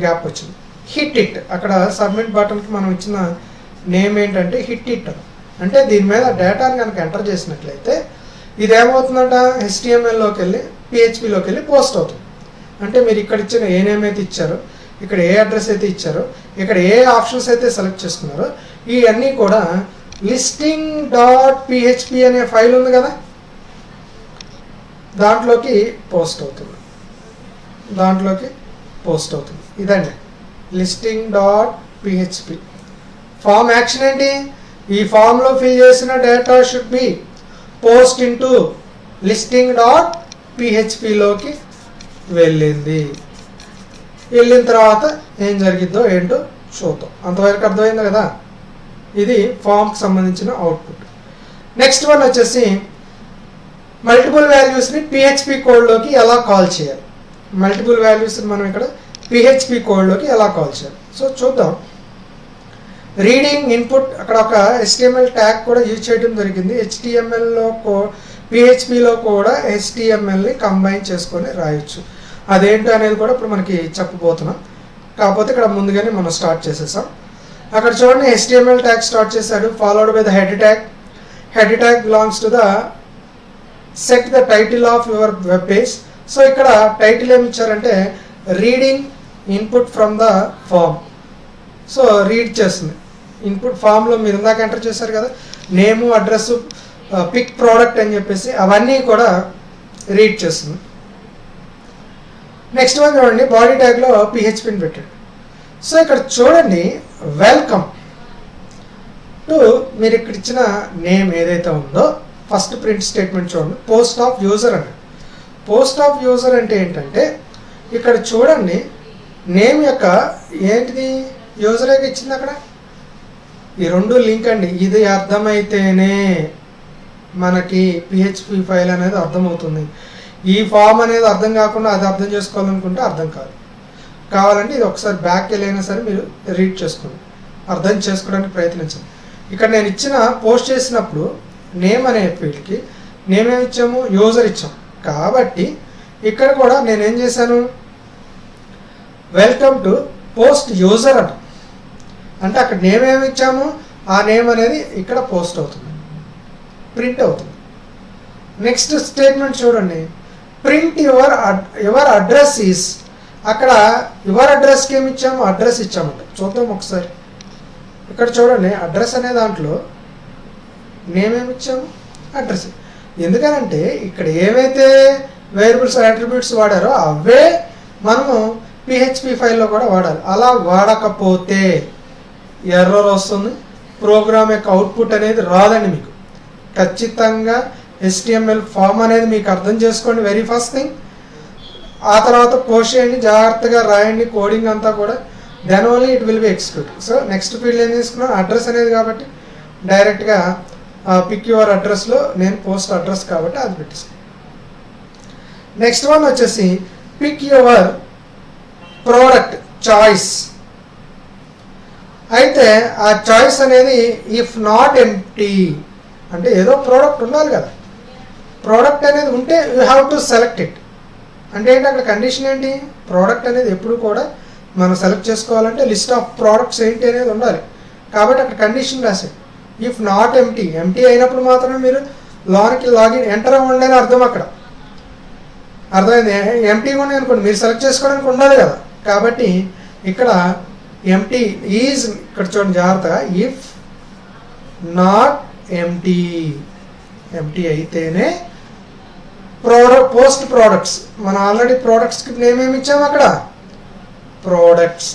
గ్యాప్ వచ్చింది. హిట్ ఇట్, అక్కడ సబ్మిట్ బటన్కి మనం ఇచ్చిన నేమ్ ఏంటంటే హిట్ ఇట్. అంటే దీని మీద డేటాని కనుక ఎంటర్ చేసినట్లయితే ఇదేమవుతుందంట, HTMLలోకి వెళ్ళి PHPలోకి వెళ్ళి పోస్ట్ అవుతుంది. అంటే మీరు ఇక్కడ ఇచ్చిన ఏ నేమ్ అయితే ఇచ్చారో, ఇక్కడ ఏ అడ్రస్ అయితే ఇచ్చారో, ఇక్కడ ఏ ఆప్షన్స్ అయితే సెలెక్ట్ చేసుకున్నారో ఇవన్నీ కూడా listing.php అనే ఫైల్ ఉంది కదా, దాంట్లోకి పోస్ట్ అవుతుంది. ఇదండి listing.php. ఫామ్ యాక్షన్ ఏంటి, ఈ ఫామ్లో ఫిల్ చేసిన data should be post into listing.phpలోకి వెళ్ళిన తర్వాత ఏం జరిగిద్దో ఏంటో చూద్దాం. అంతవరకు అర్థమైంది కదా. ఇది ఫామ్కి సంబంధించిన అవుట్పుట్. నెక్స్ట్ వన్ వచ్చేసి మల్టిపుల్ వాల్యూస్ని PHP కోడ్లోకి ఎలా కాల్ చేయాలి. మల్టిపుల్ వాల్యూస్ని మనం ఇక్కడ PHP కోడ్లోకి ఎలా కాల్ చేయాలి. సో చూద్దాం. రీడింగ్ ఇన్పుట్, అక్కడ ఒక HTML ట్యాగ్ కూడా యూజ్ చేయడం జరిగింది. HTMLలో PHPలో కూడా HTMLని కంబైన్ చేసుకొని రాయొచ్చు. అదేంటి అనేది కూడా ఇప్పుడు మనకి చెప్పబోతున్నాం. కాకపోతే ఇక్కడ ముందుగానే మనం స్టార్ట్ చేసేసాం. అక్కడ చూడండి HTML ట్యాగ్ స్టార్ట్ చేశాడు, followed by the head tag. Head tag belongs to the set the title of your web page. So ఇక్కడ టైటిల్ ఏమి ఇచ్చారంటే reading input from the form. So read చేస్తుంది. ఇన్పుట్ ఫామ్లో మీరు ఇందాక ఎంటర్ చేశారు కదా, నేము, అడ్రస్, పిక్ ప్రోడక్ట్ అని చెప్పేసి అవన్నీ కూడా రీడ్ చేస్తుంది. నెక్స్ట్ వన్ చూడండి, బాడీ ట్యాగ్లో PHPని పెట్టాడు. సో ఇక్కడ చూడండి వెల్కమ్ టు, మీరు ఇక్కడ ఇచ్చిన నేమ్ ఏదైతే ఉందో ఫస్ట్ ప్రింట్ స్టేట్మెంట్ చూడండి, పోస్ట్ ఆఫ్ యూజర్ అని. పోస్ట్ ఆఫ్ యూజర్ అంటే ఏంటంటే ఇక్కడ చూడండి నేమ్ యొక్క ఏంటిది యూజర్గా ఇచ్చింది అక్కడ. ఈ 2 లింక్ అండి. ఇది అర్థమైతేనే మనకి PHP ఫైల్ అనేది అర్థమవుతుంది. ఈ ఫామ్ అనేది అర్థం కాకుండా అది అర్థం చేసుకోవాలనుకుంటే అర్థం కావాలంటే ఇది ఒకసారి బ్యాక్ వెళ్ళైనా సరే మీరు రీడ్ చేసుకోండి, అర్థం చేసుకోవడానికి ప్రయత్నించండి. ఇక్కడ నేను ఇచ్చిన పోస్ట్ చేసినప్పుడు నేమ్ అనే ఫీల్డ్కి నేమ్ ఏమి ఇచ్చాము, యూజర్ ఇచ్చాం. కాబట్టి ఇక్కడ కూడా నేనేం చేశాను, వెల్కమ్ టు పోస్ట్ యూజర్ అంట. అంటే అక్కడ నేమ్ ఏమి ఇచ్చాము, ఆ నేమ్ అనేది ఇక్కడ పోస్ట్ అవుతుంది, ప్రింట్ అవుతుంది. నెక్స్ట్ స్టేట్మెంట్ చూడండి, ప్రింట్ యువర్ అడ్రస్ ఈస్. అక్కడ యువర్ అడ్రస్కి ఏమి ఇచ్చాము, అడ్రస్ ఇచ్చామంట. చూద్దాం ఒకసారి. ఇక్కడ చూడండి అడ్రస్ అనే దాంట్లో నేమ్ ఏమి ఇచ్చాము, అడ్రస్. ఎందుకనంటే ఇక్కడ ఏవైతే వేరియబుల్స్ అట్రిబ్యూట్స్ వాడారో అవే మనము PHP ఫైల్లో కూడా వాడాలి. అలా వాడకపోతే ఎర్రర్ వస్తుంది, ప్రోగ్రామ్ యొక్క అవుట్పుట్ అనేది రాదండి మీకు. ఖచ్చితంగా HTML ఫామ్ అనేది మీకు అర్థం చేసుకోండి వెరీ ఫస్ట్ థింగ్. ఆ తర్వాత పోస్ట్ చేయండి, జాగ్రత్తగా రాయండి కోడింగ్ అంతా కూడా. Then only it will be execute. So next field ఏం తీసుకున్నాను, అడ్రస్ అనేది కాబట్టి డైరెక్ట్గా పిక్ యువర్ అడ్రస్లో నేను పోస్ట్ అడ్రస్ కాబట్టి అది పెట్టేసాను. నెక్స్ట్ వన్ వచ్చేసి పిక్ యువర్ ప్రోడక్ట్ చాయిస్. అయితే ఆ చాయిస్ అనేది ఇఫ్ నాట్ ఎంప్టీ అంటే ఏదో ప్రోడక్ట్ ఉండాలి కదా, ప్రోడక్ట్ అనేది ఉంటే you have to select it. అంటే ఏంటి అక్కడ కండిషన్ ఏంటి, ప్రోడక్ట్ అనేది ఎప్పుడు కూడా మనం సెలెక్ట్ చేసుకోవాలంటే లిస్ట్ ఆఫ్ ప్రోడక్ట్స్ ఏంటి అనేది ఉండాలి. కాబట్టి అక్కడ కండిషన్ రాసాడు ఇఫ్ నాట్ ఎంప్టీ. ఎంప్టీ అయినప్పుడు మాత్రమే మీరు లోనికి లాగిన్ ఎంటర్ అవ్వండి అని అర్థం. అక్కడ అర్థమైంది. ఎంప్టీగా ఉన్నాయి అనుకోండి మీరు సెలెక్ట్ చేసుకోవడానికి ఉండాలి కదా. కాబట్టి ఇక్కడ ఎంప్టీ ఈజ్, ఇక్కడ చూడండి జాగ్రత్తగా, ఇఫ్ నాట్ ఎంప్టీ, ఎంప్టీ అయితేనే పోస్ట్ ప్రోడక్ట్స్. మనం ఆల్రెడీ ప్రోడక్ట్స్కి నేమ్ ఏమి ఇచ్చాము అక్కడ, ప్రోడక్ట్స్.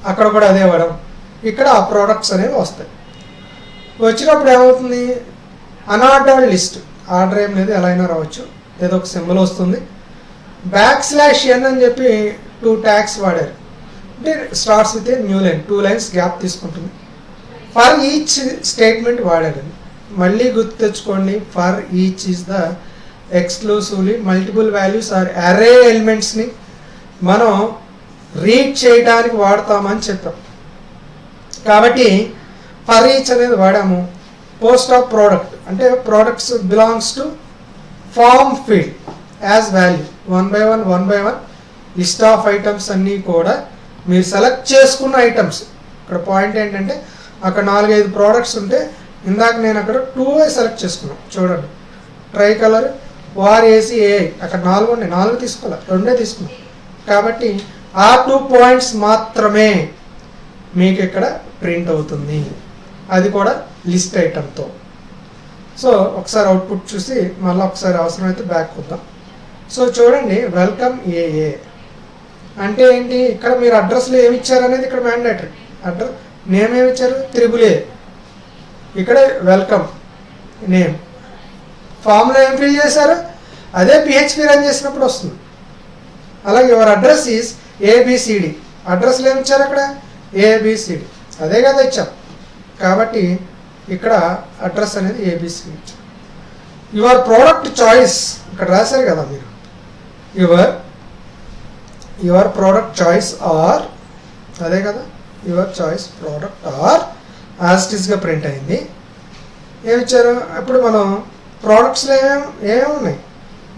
అక్కడ కూడా అదే వాడడం. ఇక్కడ ఆ ప్రోడక్ట్స్ అనేవి వస్తాయి. వచ్చినప్పుడు ఏమవుతుంది, అన్ఆర్డర్డ్ లిస్ట్, ఆర్డర్ ఏం లేదు, ఎలా అయినా రావచ్చు, ఏదో ఒక సింబల్ వస్తుంది. \n అని చెప్పి 2 ట్యాగ్స్ వాడారు. అంటే starts with a new line, 2 lines gap తీసుకుంటుంది. ఫర్ ఈచ్ స్టేట్మెంట్ వాడారు. మళ్ళీ గుర్తు తెచ్చుకోండి, for each is the exclusively multiple values or array ఎలిమెంట్స్ని మనం రీడ్ చేయడానికి వాడతామని చెప్పాం. కాబట్టి ఫర్ ఈచ్ అనేది వాడాము. పోస్ట్ ఆఫ్ ప్రోడక్ట్ అంటే products belongs to form field as value 1 by 1 list of items అన్నీ కూడా మీరు సెలెక్ట్ చేసుకున్న ఐటమ్స్. ఇక్కడ పాయింట్ ఏంటంటే అక్కడ 4-5 ప్రోడక్ట్స్ ఉంటే ఇందాక నేను అక్కడ 2 సెలెక్ట్ చేసుకున్నాను. చూడండి, try colour, war, AC, AI, అక్కడ 4 ఉన్నాయి, 4 తీసుకోవాలి, 2 తీసుకున్నాం. కాబట్టి ఆ 2 పాయింట్స్ మాత్రమే మీకు ఇక్కడ ప్రింట్ అవుతుంది, అది కూడా లిస్ట్ ఐటమ్తో. సో ఒకసారి అవుట్పుట్ చూసి మళ్ళీ ఒకసారి అవసరమైతే బ్యాక్ వద్దాం. సో చూడండి, వెల్కమ్ ఏఏ అంటే ఏంటి, ఇక్కడ మీరు అడ్రస్లో ఏమి ఇచ్చారు అనేది ఇక్కడ మ్యాండేటరీ. అడ్రస్ నేమ్ ఏమి ఇచ్చారు, త్రిబుల్. ఇక్కడ వెల్కమ్ నేమ్. ఫామ్లో ఏం ఫిల్ చేశారు, అదే పిహెచ్పి రన్ చేసినప్పుడు వస్తుంది. అలాగే యువర్ అడ్రస్ ఈజ్ ఏబిసిడి. అడ్రస్లో ఏమి ఇచ్చారు అక్కడ, ఏబిసిడి, అదే కదా ఇచ్చాం. కాబట్టి ఇక్కడ అడ్రస్ అనేది ఏబిసిడి ఇచ్చారు. యువర్ ప్రోడక్ట్ చాయిస్ ఇక్కడ రాశారు కదా మీరు, యువర్ ప్రోడక్ట్ చాయిస్ ఆర్, అదే కదా, your choice product are as it ఈస్గా ప్రింట్ అయింది. ఏమి ఇచ్చారు, ఇప్పుడు మనం ప్రోడక్ట్స్లో ఏమేమి ఉన్నాయి,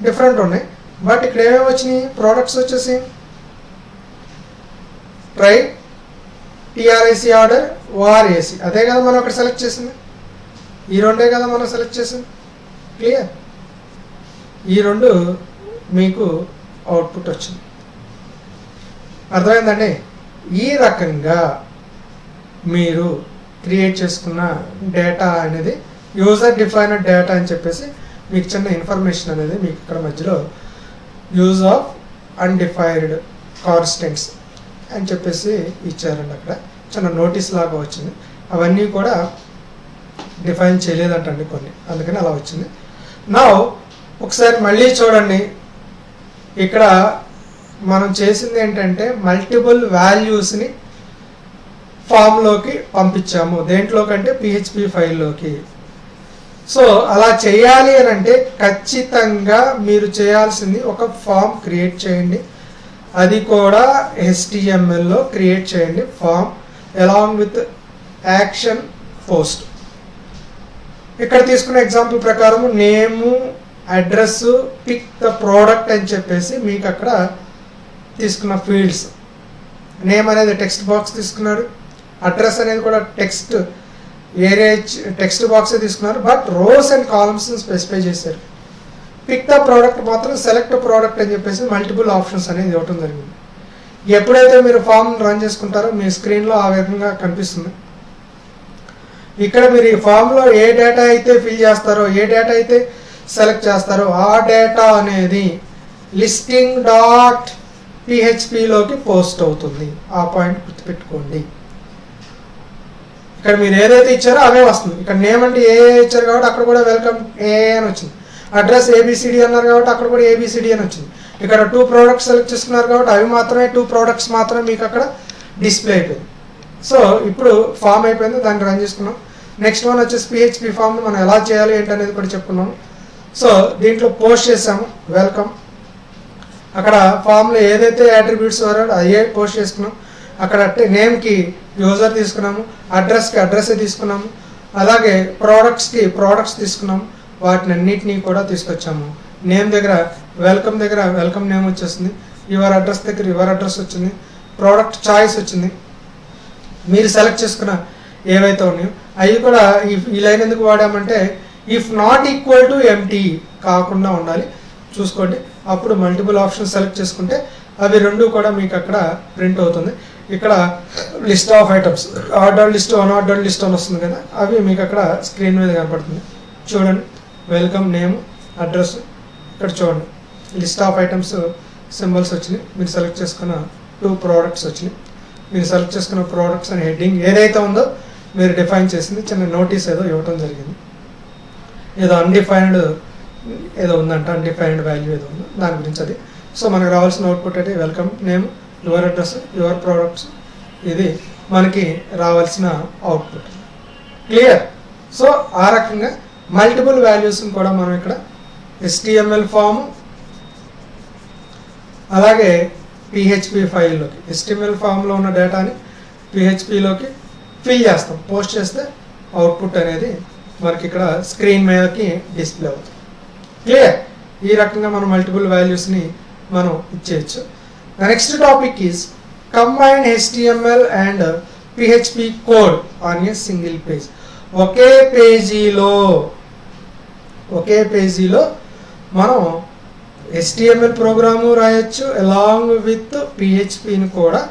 డిఫరెంట్ ఉన్నాయి. బట్ ఇక్కడ ఏమేమి వచ్చినాయి, ప్రోడక్ట్స్ వచ్చేసి ట్రై, టిఆర్ఐసి ఆర్డర్, ఓఆర్ఏసి, అదే కదా మనం అక్కడ సెలెక్ట్ చేసింది. ఈ 2 కదా మనం సెలెక్ట్ చేసింది. క్లియర్, ఈ 2 మీకు అవుట్పుట్ వచ్చింది. అర్థమైందండి. ఈ రకంగా మీరు క్రియేట్ చేసుకున్న డేటా అనేది యూజర్ డిఫైన్డ్ డేటా అని చెప్పేసి మీకు చిన్న ఇన్ఫర్మేషన్ అనేది మీకు ఇక్కడ మధ్యలో యూజ్ ఆఫ్ అన్డిఫైన్డ్ కాన్స్టెంట్స్ అని చెప్పేసి ఇచ్చారండి. అక్కడ చిన్న నోటీస్ లాగా వచ్చింది. అవన్నీ కూడా డిఫైన్ చేయలేదంటండి కొన్ని, అందుకని అలా వచ్చింది. నా ఒకసారి మళ్ళీ చూడండి, ఇక్కడ మనం చేసింది ఏంటంటే మల్టిపుల్ వాల్యూస్ని ఫామ్లోకి పంపించాము. దేంట్లో కంటే పిహెచ్పి ఫైల్లోకి. సో అలా చేయాలి అని అంటే ఖచ్చితంగా మీరు చేయాల్సింది ఒక ఫామ్ క్రియేట్ చేయండి, అది కూడా HTML-లో క్రియేట్ చేయండి. Form along with action post. ఇక్కడ తీసుకున్న ఎగ్జాంపుల్ ప్రకారం name, address, pick the product అని చెప్పేసి మీకు అక్కడ తీసుకున్న ఫీల్డ్స్. నేమ్ అనేది టెక్స్ట్ బాక్స్ తీసుకున్నారు, అడ్రస్ అనేది కూడా టెక్స్ట్ ఏరియా టెక్స్ట్ బాక్సే తీసుకున్నారు, బట్ రోస్ అండ్ కాలమ్స్ని స్పెసిఫై చేశారు. పిక్ ద ప్రోడక్ట్ మాత్రం సెలెక్ట్ ప్రోడక్ట్ అని చెప్పేసి మల్టిపుల్ ఆప్షన్స్ అనేది ఇవ్వటం జరిగింది. ఎప్పుడైతే మీరు ఫామ్ రన్ చేసుకుంటారో మీ స్క్రీన్లో ఆ విధంగా కనిపిస్తుంది. ఇక్కడ మీరు ఈ ఫామ్లో ఏ డేటా అయితే ఫిల్ చేస్తారో, ఏ డేటా అయితే సెలెక్ట్ చేస్తారో ఆ డేటా అనేది లిస్టింగ్ డాట్ పిహెచ్పిలోకి పోస్ట్ అవుతుంది. ఆ పాయింట్ గుర్తుపెట్టుకోండి. ఇక్కడ మీరు ఏదైతే ఇచ్చారో అవే వస్తుంది. ఇక్కడ నేమ్ అంటే ఏ ఇచ్చారు కాబట్టి అక్కడ కూడా వెల్కమ్ ఏ అని వచ్చింది. అడ్రస్ ఏబిసిడి అన్నారు కాబట్టి అక్కడ కూడా ఏబిసిడి అని వచ్చింది. ఇక్కడ 2 ప్రోడక్ట్స్ సెలెక్ట్ చేసుకున్నారు కాబట్టి అవి మాత్రమే 2 ప్రోడక్ట్స్ మాత్రమే మీకు అక్కడ డిస్ప్లే అయిపోయింది. సో ఇప్పుడు ఫామ్ అయిపోయింది, దాన్ని రన్ చేసుకున్నాం. నెక్స్ట్ వన్ వచ్చేసి పిహెచ్పి ఫామ్ మనం ఎలా చేయాలి ఏంటి అనేది కూడా చెప్పుకున్నాము. సో దీంట్లో పోస్ట్ చేసాము వెల్కమ్, అక్కడ ఫామ్లో ఏదైతే అట్రిబ్యూట్స్ వరాడో అయ్యే పోస్ట్ చేసుకున్నాం. అక్కడ నేమ్కి యూజర్ తీసుకున్నాము, అడ్రస్కి అడ్రస్ తీసుకున్నాము, అలాగే ప్రోడక్ట్స్కి ప్రోడక్ట్స్ తీసుకున్నాము. వాటిని అన్నిటినీ కూడా తీసుకొచ్చాము. నేమ్ దగ్గర వెల్కమ్ నేమ్ వచ్చేసింది, యువర్ అడ్రస్ దగ్గర యువర్ అడ్రస్ వచ్చింది, ప్రోడక్ట్ చాయిస్ వచ్చింది, మీరు సెలెక్ట్ చేసుకున్న ఏవైతే ఉన్నాయో అవి కూడా ఈ లైన్ ఎందుకు వాడామంటే if not equal to empty కాకుండా ఉండాలి చూసుకోండి. అప్పుడు మల్టిపుల్ ఆప్షన్ సెలెక్ట్ చేసుకుంటే అవి రెండు కూడా మీకు అక్కడ ప్రింట్ అవుతుంది. ఇక్కడ list of items order list unordered list అని వస్తుంది కదా, అవి మీకు అక్కడ స్క్రీన్ మీద కనపడుతుంది. చూడండి వెల్కమ్ నేమ్ అడ్రస్, ఇక్కడ చూడండి లిస్ట్ ఆఫ్ ఐటమ్స్ సింబల్స్ వచ్చినాయి. మీరు సెలెక్ట్ చేసుకున్న 2 ప్రోడక్ట్స్ వచ్చినాయి. మీరు సెలెక్ట్ చేసుకున్న ప్రోడక్ట్స్ అని హెడ్డింగ్ ఏదైతే ఉందో మీరు డిఫైన్ చేసింది చిన్న నోటీస్ ఏదో ఇవ్వటం జరిగింది. ఏదో అన్డిఫైన్డ్ ఏదో ఉందంట, అన్డిఫైన్డ్ వాల్యూ ఏదో ఉందో దాని గురించి అది. సో మనకు రావాల్సిన అవుట్పుట్ అంటే welcome name your address your products, ఇది మనకి రావాల్సిన అవుట్పుట్. క్లియర్? సో ఆ రకంగా మల్టిపుల్ వాల్యూస్ని కూడా మనం ఇక్కడ HTML ఫామ్ అలాగే పిహెచ్పి ఫైల్లోకి HTML ఫామ్లో ఉన్న డేటాని పిహెచ్పిలోకి ఫిల్ చేస్తాం. పోస్ట్ చేస్తే అవుట్పుట్ అనేది మనకి ఇక్కడ స్క్రీన్ మీదకి డిస్ప్లే అవుతుంది. క్లియర్? ఈ రకంగా మనం మల్టిపుల్ వాల్యూస్ని మనం ఇచ్చేయచ్చు. The next topic is combine HTML and PHP code on a single page. ఒకే పేజీలో మనం HTML ప్రోగ్రాము రాయొచ్చు, అలాంగ్ విత్ పిహెచ్పిని కూడా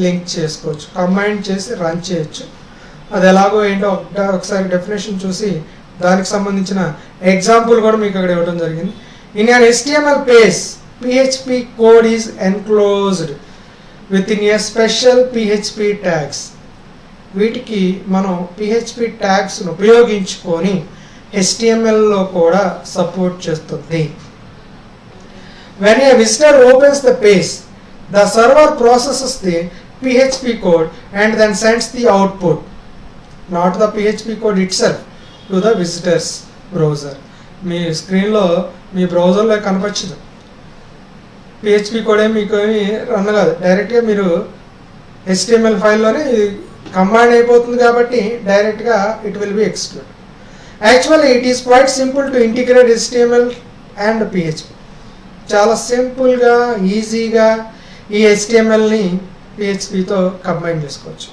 లింక్ చేసుకోవచ్చు, కంబైన్ చేసి రన్ చేయొచ్చు. అది ఎలాగో ఏంటో ఒకసారి డెఫినేషన్ చూసి దానికి సంబంధించిన ఎగ్జాంపుల్ కూడా మీకు అక్కడ ఇవ్వడం జరిగింది. In an HTML page PHP code is enclosed with in a special PHP tags. వీటికి మనం పిహెచ్పి ట్యాగ్స్ను ఉపయోగించుకొని HTMLలో కూడా సపోర్ట్ చేస్తుంది. When a visitor opens the page, the server processes the PHP code and then sends the output, not the PHP code itself, to the visitor's browser. మీ స్క్రీన్లో మీ బ్రౌజర్లో కనపరచదు, PHP కోడ్ ఏమి మీకు ఏమి రన్ కాదు, డైరెక్ట్గా మీరు HTML ఫైల్లోనే కంబైన్ అయిపోతుంది కాబట్టి డైరెక్ట్గా it will be execute. Actually it is quite simple to integrate HTML and PHP. చాలా సింపుల్గా ఈజీగా ఈ HTMLని పిహెచ్పితో కంబైన్ చేసుకోవచ్చు.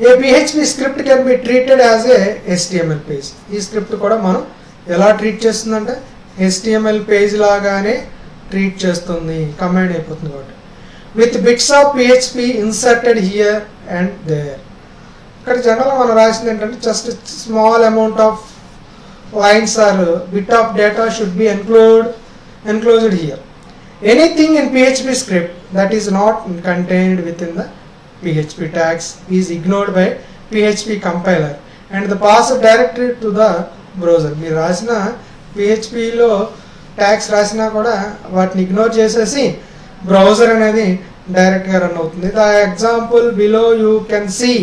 A PHP script can be treated as a HTML page. ఈ స్క్రిప్ట్ కూడా మనం ఎలా ట్రీట్ చేస్తుందంటే HTML పేజ్ లాగానే ట్రీట్ చేస్తుంది, కంబైన్ అయిపోతుంది కాబట్టి. With bits of PHP inserted here and there. ఇక్కడ జనరల్గా మనం రాసింది ఏంటంటే just small amount of lines or bit of data should be enclosed here. Anything in PHP script that is not contained within the PHP tags is ignored by PHP compiler and the passed directly to the browser. మీరు రాసిన PHPలో ట్యాగ్స్ రాసినా కూడా వాటిని ఇగ్నోర్ చేసేసి బ్రౌజర్ అనేది డైరెక్ట్గా రన్ అవుతుంది. The example below you can see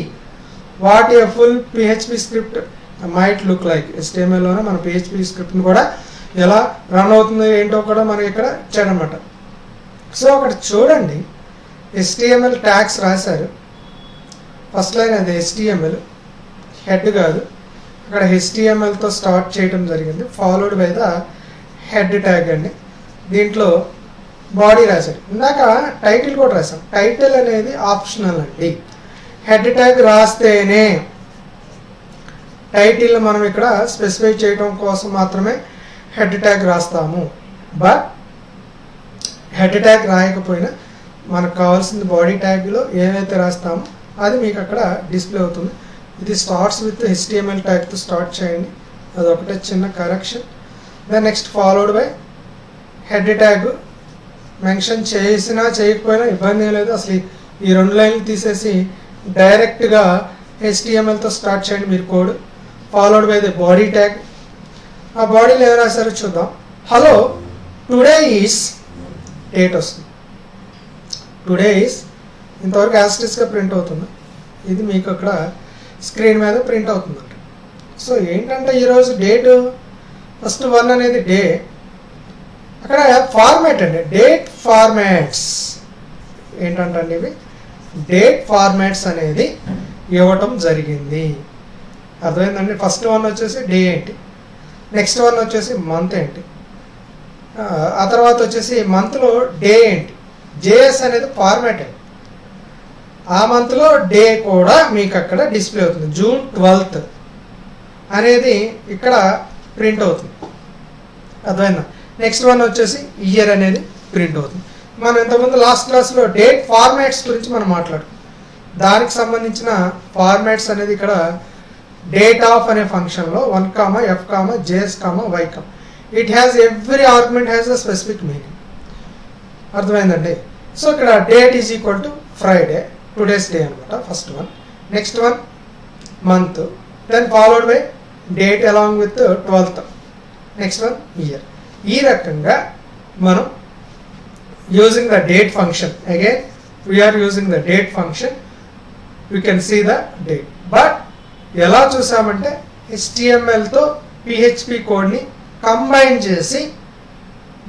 what a full PHP script might look like. HTMLలోనే మన పిహెచ్పి స్క్రిప్ట్ని కూడా ఎలా రన్ అవుతుంది ఏంటో కూడా మనకి ఇక్కడ ఇచ్చాడనమాట. సో అక్కడ చూడండి HTML ట్యాగ్స్ రాశారు. ఫస్ట్ లైన్ అది HTML, హెడ్ కాదు, అక్కడ HTMLతో స్టార్ట్ చేయడం జరిగింది, followed by the head tag అండి. దీంట్లో బాడీ రాశాడు. ఇందాక టైటిల్ కూడా రాశాం. టైటిల్ అనేది ఆప్షనల్ అండి. హెడ్ ట్యాగ్ రాస్తేనే టైటిల్ మనం ఇక్కడ స్పెసిఫై చేయడం కోసం మాత్రమే హెడ్ ట్యాగ్ రాస్తాము. బట్ హెడ్ ట్యాగ్ రాయకపోయినా మనకు కావాల్సింది బాడీ ట్యాగ్లో ఏవైతే రాస్తామో అది మీకు అక్కడ డిస్ప్లే అవుతుంది. ఇది స్టార్ట్స్ విత్ HTML ట్యాగ్తో స్టార్ట్ చేయండి, అదొకటే చిన్న correction. Then next followed by head tag. Mention చేసినా చేయకపోయినా ఇబ్బంది ఏం లేదు, అసలు ఈ 2 లైన్లు తీసేసి డైరెక్ట్గా HTMLతో స్టార్ట్ చేయండి మీరు code. Followed by the body tag. ఆ బాడీలో ఏం రాశారో చూద్దాం. హలో టుడే ఈస్ డేట్ వస్తుంది. టుడే ఈస్ ఇంతవరకు యాస్టిస్గా ప్రింట్ అవుతుంది, ఇది మీకు అక్కడ స్క్రీన్ మీద ప్రింట్ అవుతుందంట. సో ఏంటంటే ఈరోజు డేటు ఫస్ట్ 1 అనేది డే, అక్కడ ఫార్మాట్ అండి, డేట్ ఫార్మాట్స్ ఏంటంటే ఇవి డేట్ ఫార్మాట్స్ అనేది ఇవ్వటం జరిగింది. అర్థమైందండి. ఫస్ట్ 1 వచ్చేసి డే ఏంటి, నెక్స్ట్ 1 వచ్చేసి మంత్ ఏంటి, ఆ తర్వాత వచ్చేసి మంత్లో డే ఏంటి, జేఎస్ అనేది ఫార్మాట్ అండి. ఆ మంత్లో డే కూడా మీకు అక్కడ డిస్ప్లే అవుతుంది. జూన్ 12th అనేది ఇక్కడ ప్రింట్ అవుతుంది. అర్థమైందా. నెక్స్ట్ 1 వచ్చేసి ఇయర్ అనేది ప్రింట్ అవుతుంది. మనం ఇంతకుముందు లాస్ట్ క్లాస్లో డేట్ ఫార్మాట్స్ గురించి మనం మాట్లాడుకున్నాం. దానికి సంబంధించిన ఫార్మాట్స్ అనేది ఇక్కడ డేట్ ఆఫ్ అనే ఫంక్షన్లో 1, F, JS, Y, it has every argument has a specific meaning. అర్థమైందండి. సో ఇక్కడ date is equal to Friday, today's day అనమాట first 1. Next 1 month, then followed by date along with 12th. Next 1 year. ఈ రకంగా మనం using the date function, again we are using the date function, we can see the date. But ఎలా చూసామంటే HTMLతో PHP కోడ్ని కంబైన్ చేసి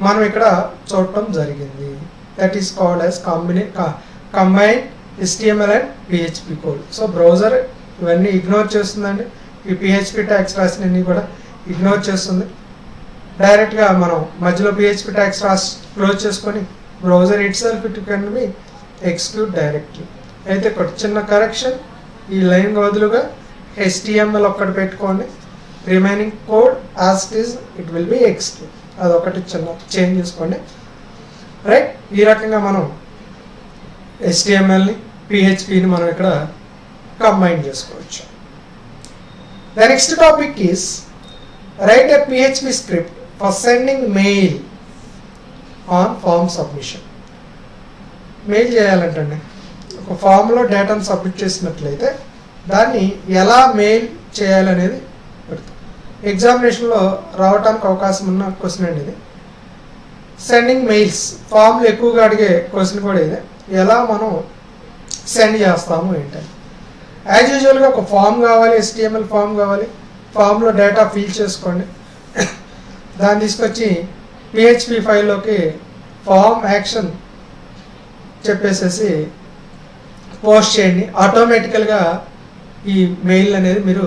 మనం ఇక్కడ చూడటం జరిగింది. That is called as combine HTML and PHP code. So browser ఇవన్నీ ఇగ్నోర్ చేస్తుందండి, ఈ PHP ట్యాగ్స్ రాసినవన్నీ కూడా ఇగ్నోర్ చేస్తుంది. డైరెక్ట్గా మనం మధ్యలో PHP ట్యాగ్స్ రాసి క్లోజ్ చేసుకొని browser it self it can be execute directly. అయితే ఒక చిన్న కరెక్షన్, ఈ లైన్ బదులుగా HTML ఒక్కటి పెట్టుకోండి, remaining code as it is it will be execute. అదొకటి చిన్న చేంజ్ చేసుకోండి. రైట్. ఈ రకంగా మనం HTMLని PHPని మనం ఇక్కడ కంబైన్ చేసుకోవచ్చు. The next topic is write a PHP script for sending mail on form submission. Mail చేయాలంటండి, ఒక ఫామ్లో డేటాను సబ్మిట్ చేసినట్లయితే దాన్ని ఎలా మెయిల్ చేయాలనేది పెడతాం. ఎగ్జామినేషన్లో రావడానికి అవకాశం ఉన్న క్వశ్చన్ అండి ఇది. సెండింగ్ మెయిల్స్ ఫామ్లు ఎక్కువగా అడిగే క్వశ్చన్ కూడా ఇదే. ఎలా మనం సెండ్ చేస్తాము ఏంటని. యాజ్ యూజువల్గా ఒక ఫామ్ కావాలి, HTML ఫామ్ కావాలి. ఫామ్లో డేటా ఫిల్ చేసుకోండి, దాన్ని తీసుకొచ్చి PHP ఫైల్లోకి ఫామ్ యాక్షన్ చెప్పేసేసి పోస్ట్ చేయండి. ఆటోమేటికల్గా ఈ మెయిల్ అనేది మీరు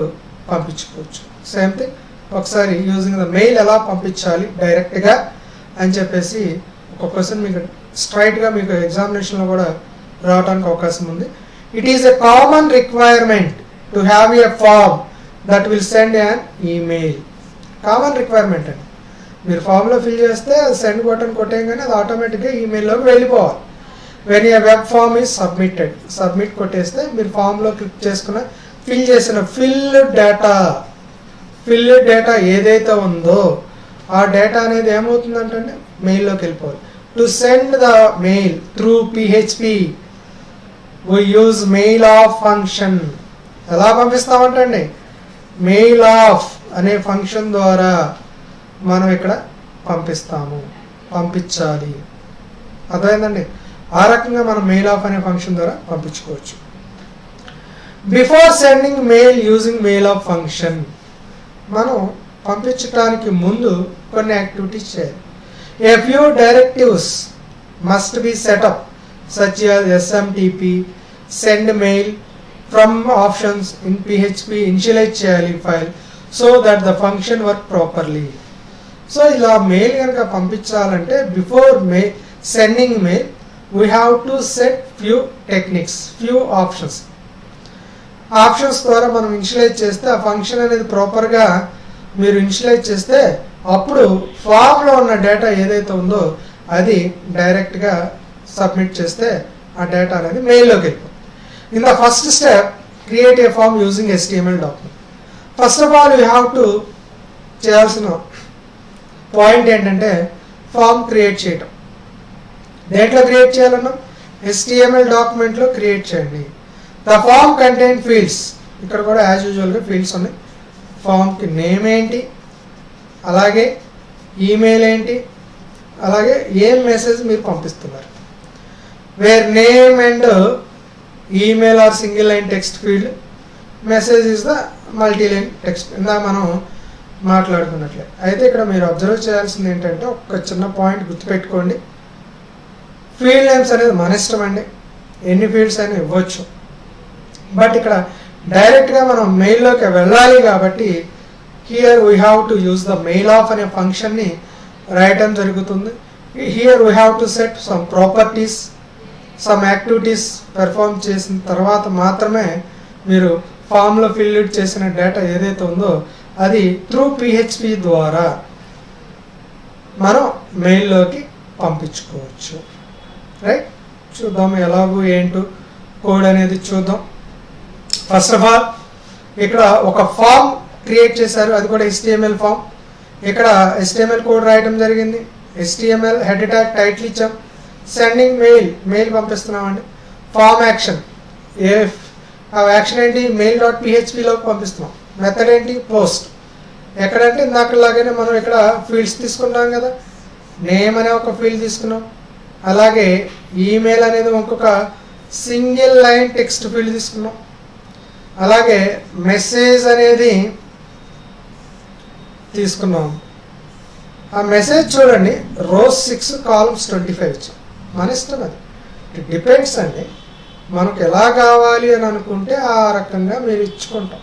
పంపించుకోవచ్చు. సేమ్ థింగ్ ఒకసారి యూజింగ్ ద మెయిల్ ఎలా పంపించాలి డైరెక్ట్గా అని చెప్పేసి ఒక క్వశ్చన్ మీకు స్ట్రైట్గా మీకు ఎగ్జామినేషన్లో కూడా రావడానికి అవకాశం ఉంది. It is a common requirement to have a form that will send an email. Common requirement అండి. మీరు ఫామ్లో ఫిల్ చేస్తే అది సెండ్ బటన్ కొట్టేయగానే అది ఆటోమేటిక్గా ఈమెయిల్లోకి వెళ్ళిపోవాలి. When a web form is submitted, submit కొట్టేస్తే మీరు ఫామ్లో క్లిక్ చేసుకున్న ఫిల్ చేసిన ఫిల్డ్ డేటా ఏదైతే ఉందో ఆ డేటా అనేది ఏమవుతుందంటే మెయిల్లోకి వెళ్ళిపోవాలి. To send the mail through PHP we use mail off function. ఎలా పంపిస్తామంటండి, మెయిల్ ఆఫ్ అనే ఫంక్షన్ ద్వారా మనం ఇక్కడ పంపించాలి. అర్థమైందండి. ఆ రకంగా మనం మెయిల్ ఆఫ్ అనే ఫంక్షన్ ద్వారా పంపించుకోవచ్చు. Before sending mail using mail of function, మనం పంపించడానికి ముందు కొన్ని యాక్టివిటీస్ చేయాలి. A few directives must be setup such as SMTP, send mail from options in PHP initialize చేయాలి file so that the function work properly. So ఇలా మెయిల్ కనుక పంపించాలంటే before sending mail we have to set few techniques, few options. Options ద్వారా మనం ఇనిషియలైజ్ చేస్తే ఆ ఫంక్షన్ అనేది ప్రాపర్గా మీరు ఇనిషియలైజ్ చేస్తే అప్పుడు ఫామ్లో ఉన్న డేటా ఏదైతే ఉందో అది డైరెక్ట్గా సబ్మిట్ చేస్తే ఆ డేటా అనేది మెయిల్లోకి వెళ్ళిపోతుంది. In the first step create a form using HTML document. First of all you have to చేయాల్సిన పాయింట్ ఏంటంటే ఫామ్ క్రియేట్ చేయటం. దేంట్లో క్రియేట్ చేయాలన్నా HTML డాక్యుమెంట్లో క్రియేట్ చేయండి. The form contain fields. ఇక్కడ కూడా యాజ్ యూజువల్గా ఫీల్డ్స్ ఉన్నాయి. ఫామ్కి నేమ్ ఏంటి, అలాగే ఈమెయిల్ ఏంటి, అలాగే ఏం మెసేజ్ మీరు పంపిస్తున్నారు. Where name and email are single line text field, message is the multi line text. ఇందా మనం మాట్లాడుకున్నట్లే. అయితే ఇక్కడ మీరు అబ్జర్వ్ చేయాల్సింది ఏంటంటే ఒక చిన్న పాయింట్ గుర్తుపెట్టుకోండి. ఫీల్డ్ నేమ్స్ అనేది మన ఇష్టం అండి, ఎన్ని ఫీల్డ్స్ అయినా ఇవ్వచ్చు. బట్ ఇక్కడ డైరెక్ట్గా మనం మెయిల్లోకి వెళ్ళాలి కాబట్టి here we have to use the mail of అనే ఫంక్షన్ని రాయటం జరుగుతుంది. Here we have to set some properties, some activities perform చేసిన తర్వాత మాత్రమే మీరు ఫామ్లో ఫిల్డ్ చేసిన డేటా ఏదైతే ఉందో అది త్రూ పిహెచ్పి ద్వారా మనం మెయిల్లోకి పంపించుకోవచ్చు. రైట్, చూద్దాం ఎలాగూ ఏంటో కోడ్ అనేది చూద్దాం. ఫస్ట్ ఆఫ్ ఆల్ ఇక్కడ ఒక ఫామ్ క్రియేట్ చేశారు, అది కూడా HTML ఫామ్. ఇక్కడ HTML కోడ్ రాయడం జరిగింది. HTML హెడ్ ట్యాగ్ టైటిల్ ఇచ్చాం. సెండింగ్ మెయిల్ పంపిస్తున్నామండి. ఫామ్ యాక్షన్, ఆ యాక్షన్ ఏంటి, mail.phpలోకి పంపిస్తున్నాం. మెథడ్ ఏంటి, పోస్ట్. ఎక్కడంటే ఇందాకలాగానే మనం ఇక్కడ ఫీల్డ్స్ తీసుకున్నాం కదా, నేమ్ అనే ఒక ఫీల్డ్ తీసుకున్నాం, అలాగే ఈమెయిల్ అనేది ఇంకొక సింగిల్ లైన్ టెక్స్ట్ ఫీల్డ్ తీసుకున్నాం, అలాగే మెసేజ్ అనేది తీసుకున్నాం. ఆ మెసేజ్ చూడండి, రోస్ 6 కాలమ్స్ 25 ఇచ్చాం. మన ఇష్టం, అది ఇట్ డిపెండ్స్ అండి. మనకు ఎలా కావాలి అని అనుకుంటే ఆ రకంగా మీరు ఇచ్చుకుంటాం.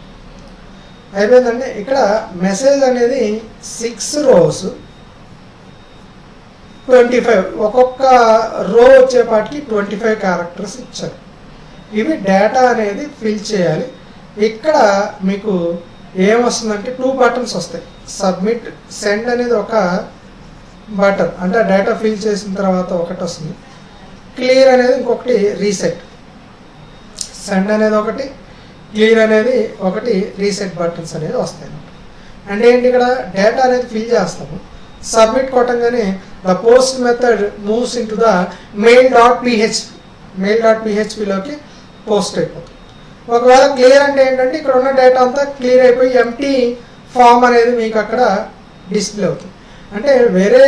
అయిపోయిందండి. ఇక్కడ మెసేజ్ అనేది 6 rows 25, ఒక్కొక్క రో వచ్చేపాటికి 25 క్యారెక్టర్స్ ఇచ్చారు. ఇవి డేటా అనేది ఫిల్ చేయాలి. ఇక్కడ మీకు ఏమొస్తుందంటే 2 బటన్స్ వస్తాయి. సబ్మిట్, సెండ్ అనేది ఒక బటన్, అంటే డేటా ఫిల్ చేసిన తర్వాత ఒకటి వస్తుంది. క్లియర్ అనేది ఇంకొకటి, రీసెట్. సెండ్ అనేది ఒకటి, క్లియర్ అనేది ఒకటి, రీసెట్ బటన్స్ అనేది వస్తాయి. అంటే ఏంటి, ఇక్కడ డేటా అనేది ఫిల్ చేస్తాము. సబ్మిట్ కొట్టంగానే the post method moves in to the mail.phpలోకి పోస్ట్ అయిపోతుంది. ఒకవేళ క్లియర్ అంటే ఏంటంటే ఇక్కడ ఉన్న డేటా అంతా క్లియర్ అయిపోయి ఎంటీ ఫామ్ అనేది మీకు అక్కడ డిస్ప్లే అవుతుంది. అంటే వేరే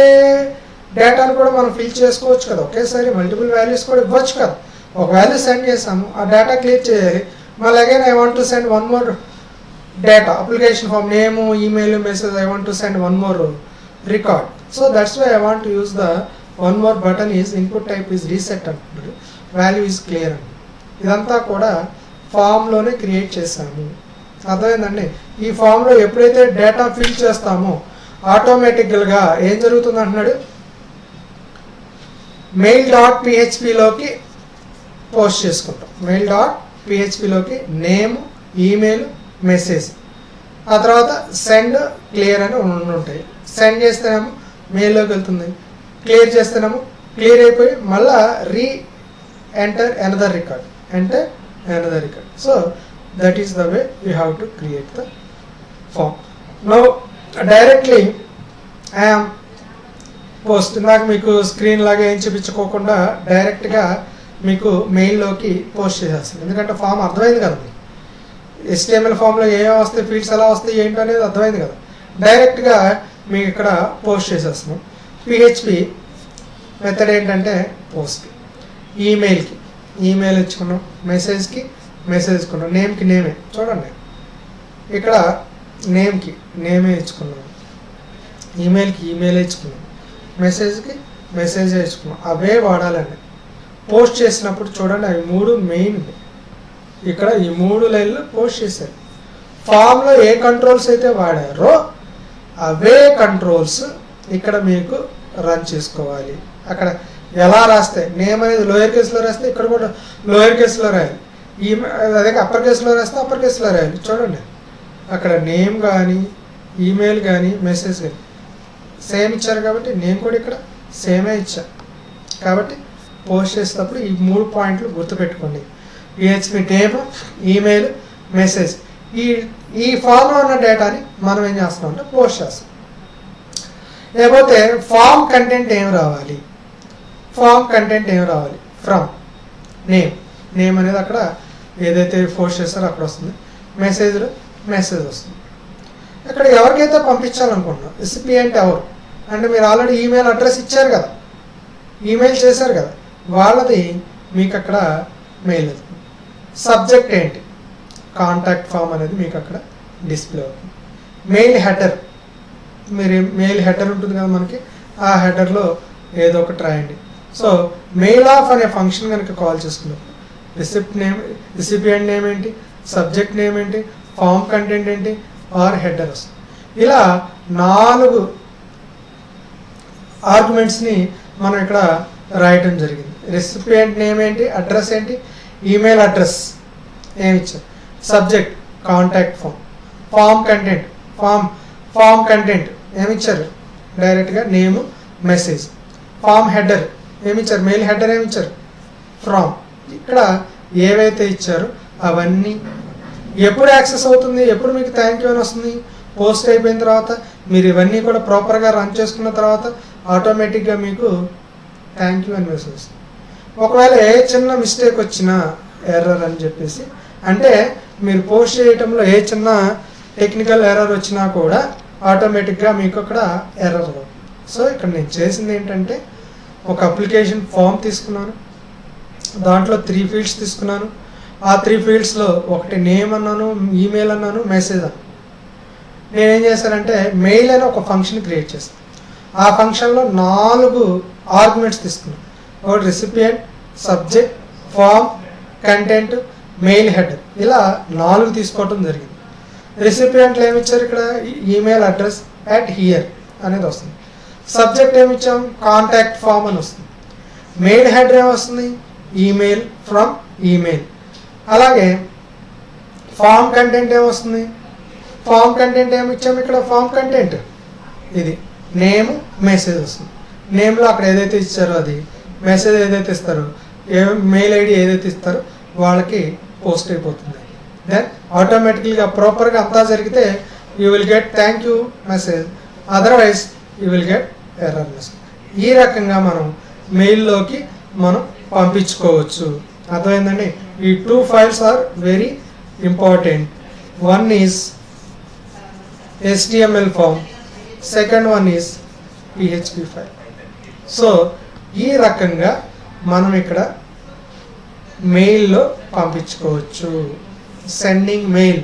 డేటాను కూడా మనం ఫిల్ చేసుకోవచ్చు కదా, ఒకేసారి మల్టిపుల్ వాల్యూస్ కూడా ఇవ్వచ్చు కదా. ఒక వాల్యూ సెండ్ చేసాము, ఆ డేటా క్లియర్ చేయాలి. మళ్ళీ again I want to send one more data, application form, name, email, message, I want to send one more record. So that's why I want to use the one more button is input type is reset అంటున్నారు, వాల్యూ ఈజ్ క్లియర్ అండి. ఇదంతా కూడా ఫామ్లోనే క్రియేట్ చేసాము. అర్థమైందండి. ఈ ఫామ్లో ఎప్పుడైతే డేటా ఫిల్ చేస్తామో ఆటోమేటిక్గా ఏం జరుగుతుంది అంటున్నాడు, mail.phpలోకి పోస్ట్ చేసుకుంటాం. mail.phpలోకి నేమ్, ఈమెయిల్, మెసేజ్, ఆ తర్వాత సెండ్, క్లియర్ అని ఉంటాయి. సెండ్ చేస్తేనేమో మెయిల్లోకి వెళ్తుంది, క్లియర్ చేస్తేనేమో క్లియర్ అయిపోయి మళ్ళీ enter another record. So that is the way we have to create the form. Now directly I am post, నాకు మీకు స్క్రీన్ లాగా ఏం చూపించుకోకుండా డైరెక్ట్గా మీకు మెయిల్లోకి పోస్ట్ చేసేస్తాను. ఎందుకంటే ఫామ్ అర్థమైంది కదా, HTML ఫామ్లో ఏమేమి వస్తాయి, ఫీల్డ్స్ ఎలా వస్తాయి ఏంటో అనేది అర్థమైంది కదా. డైరెక్ట్గా మీకు ఇక్కడ పోస్ట్ చేసేస్తున్నాం. పిహెచ్పి మెథడ్ ఏంటంటే పోస్ట్, ఈమెయిల్కి ఈమెయిల్ ఇచ్చుకున్నాం, మెసేజ్కి మెసేజ్ ఇచ్చుకున్నాం, నేమ్కి నేమే. చూడండి ఇక్కడ నేమ్కి నేమే ఇచ్చుకున్నాం, ఈమెయిల్కి ఈమెయిల్ ఇచ్చుకున్నాం, మెసేజ్కి మెసేజ్ ఇచ్చుకున్నాం. అవే వాడాలండి. పోస్ట్ చేసినప్పుడు చూడండి, అవి 3 మెయిన్. ఇక్కడ ఈ 3 లైన్లు పోస్ట్ చేశారు. ఫామ్లో ఏ కంట్రోల్స్ అయితే వాడారో అవే కంట్రోల్స్ ఇక్కడ మీకు రన్ చేసుకోవాలి. అక్కడ ఎలా రాస్తే, నేమ్ అనేది లోయర్ కేసులో రాస్తే ఇక్కడ కూడా లోయర్ కేసులో రాయాలి, అదే అప్పర్ కేసులో రాస్తే అప్పర్ కేసులో రాయాలి. చూడండి అక్కడ నేమ్ కానీ ఈమెయిల్ కానీ మెసేజ్ కానీ సేమ్ ఇచ్చారు కాబట్టి నేమ్ కూడా ఇక్కడ సేమే ఇచ్చారు. కాబట్టి పోస్ట్ చేసేటప్పుడు ఈ 3 పాయింట్లు గుర్తుపెట్టుకోండి. PHP name, email, message. ఈ ఫామ్లో ఉన్న డేటాని మనం ఏం చేస్తాం అంటే పోస్ట్ చేస్తాం. లేకపోతే ఫామ్ కంటెంట్ ఏం రావాలి, ఫ్రమ్ నేమ్ అనేది అక్కడ ఏదైతే పోస్ట్ చేస్తారో అక్కడ వస్తుంది. మెసేజ్ వస్తుంది. ఇక్కడ ఎవరికైతే పంపించాలనుకుంటున్నాం, రెసిపియంట్ ఎవరు అంటే మీరు ఆల్రెడీ ఈమెయిల్ అడ్రస్ ఇచ్చారు కదా, ఈమెయిల్ చేశారు కదా, వాళ్ళది మీకు అక్కడ మెయిల్ అవుతుంది. సబ్జెక్ట్ ఏంటి, కాంటాక్ట్ ఫామ్ అనేది మీకు అక్కడ డిస్ప్లే అవుతుంది. మెయిల్ హెడర్, మీరు మెయిల్ హెడర్ ఉంటుంది కదా మనకి, ఆ హెడర్లో ఏదో ఒకటి రాయండి. సో మెయిల్ ఆఫ్ అనే ఫంక్షన్ కనుక కాల్ చేసుకున్నప్పుడు రిసిపియంట్ నేమ్ ఏంటి, సబ్జెక్ట్ నేమ్ ఏంటి, ఫామ్ కంటెంట్ ఏంటి, ఆర్ హెడర్ వస్తుంది. ఇలా 4 ఆర్గ్యుమెంట్స్ని మనం ఇక్కడ రాయటం జరిగింది. రెసిపియంట్ నేమ్ ఏంటి, అడ్రస్ ఏంటి, ఈమెయిల్ అడ్రస్ ఏమి ఇచ్చారు, subject contact form, form content ఏమిచ్చారు, డైరెక్ట్గా నేమ్ మెసేజ్, ఫామ్ హెడర్ ఏమిచ్చారు, మెయిల్ హెడర్ ఏమిచ్చారు, ఫ్రామ్. ఇక్కడ ఏవైతే ఇచ్చారో అవన్నీ ఎప్పుడు యాక్సెస్ అవుతుంది, ఎప్పుడు మీకు థ్యాంక్ యూ అని వస్తుంది, పోస్ట్ అయిపోయిన తర్వాత మీరు ఇవన్నీ కూడా ప్రాపర్గా రన్ చేసుకున్న తర్వాత ఆటోమేటిక్గా మీకు థ్యాంక్ యూ అని మెసేజ్ వస్తుంది. ఒకవేళ ఏ చిన్న మిస్టేక్ వచ్చినా ఎర్రర్ అని చెప్పేసి, అంటే మీరు పోస్ట్ చేయటంలో ఏ చిన్న టెక్నికల్ ఎర్రర్ వచ్చినా కూడా ఆటోమేటిక్గా మీకు అక్కడ ఎర్రర్ అవుతుంది. సో ఇక్కడ నేను చేసింది ఏంటంటే ఒక అప్లికేషన్ ఫామ్ తీసుకున్నాను, దాంట్లో 3 ఫీల్డ్స్ తీసుకున్నాను. ఆ 3 ఫీల్డ్స్లో ఒకటి నేమ్ అన్నాను, ఈమెయిల్ అన్నాను, మెసేజ్ అన్నాను. నేనేం చేశానంటే మెయిల్ అని ఒక ఫంక్షన్ క్రియేట్ చేస్తాను. ఆ ఫంక్షన్లో 4 ఆర్గ్యుమెంట్స్ తీసుకున్నాను. ఒకటి recipient, subject, form, content, mail header, ఇలా 4 తీసుకోవటం జరిగింది. రెసిపియంట్లు ఏమి ఇచ్చారు, ఇక్కడ ఈమెయిల్ అడ్రస్ @here అనేది వస్తుంది. సబ్జెక్ట్ ఏమి ఇచ్చాం, కాంటాక్ట్ ఫామ్ అని వస్తుంది. మెయిల్ హెడర్ ఏమి వస్తుంది, ఈమెయిల్ ఫ్రమ్ ఈమెయిల్. అలాగే ఫామ్ కంటెంట్ ఏమొస్తుంది, ఫామ్ కంటెంట్ ఏమి ఇచ్చాము ఇక్కడ, ఫామ్ కంటెంట్ ఇది నేమ్ మెసేజ్ వస్తుంది. నేమ్లో అక్కడ ఏదైతే ఇచ్చారో అది, మెసేజ్ ఏదైతే ఇస్తారో, మెయిల్ ఐడి ఏదైతే ఇస్తారో వాళ్ళకి పోస్ట్ అయిపోతుంది. దెన్ ఆటోమేటికల్గా ప్రాపర్గా అంతా జరిగితే you will get thank you message, otherwise you will get error message. ఈ రకంగా మనం మెయిల్లోకి మనం పంపించుకోవచ్చు. అర్థమైందండి. ఈ 2 files are very important. One is HTML form, second one is PHP file. సో ఈ రకంగా మనం ఇక్కడ మెయిల్లో పంపించుకోవచ్చు. Sending mail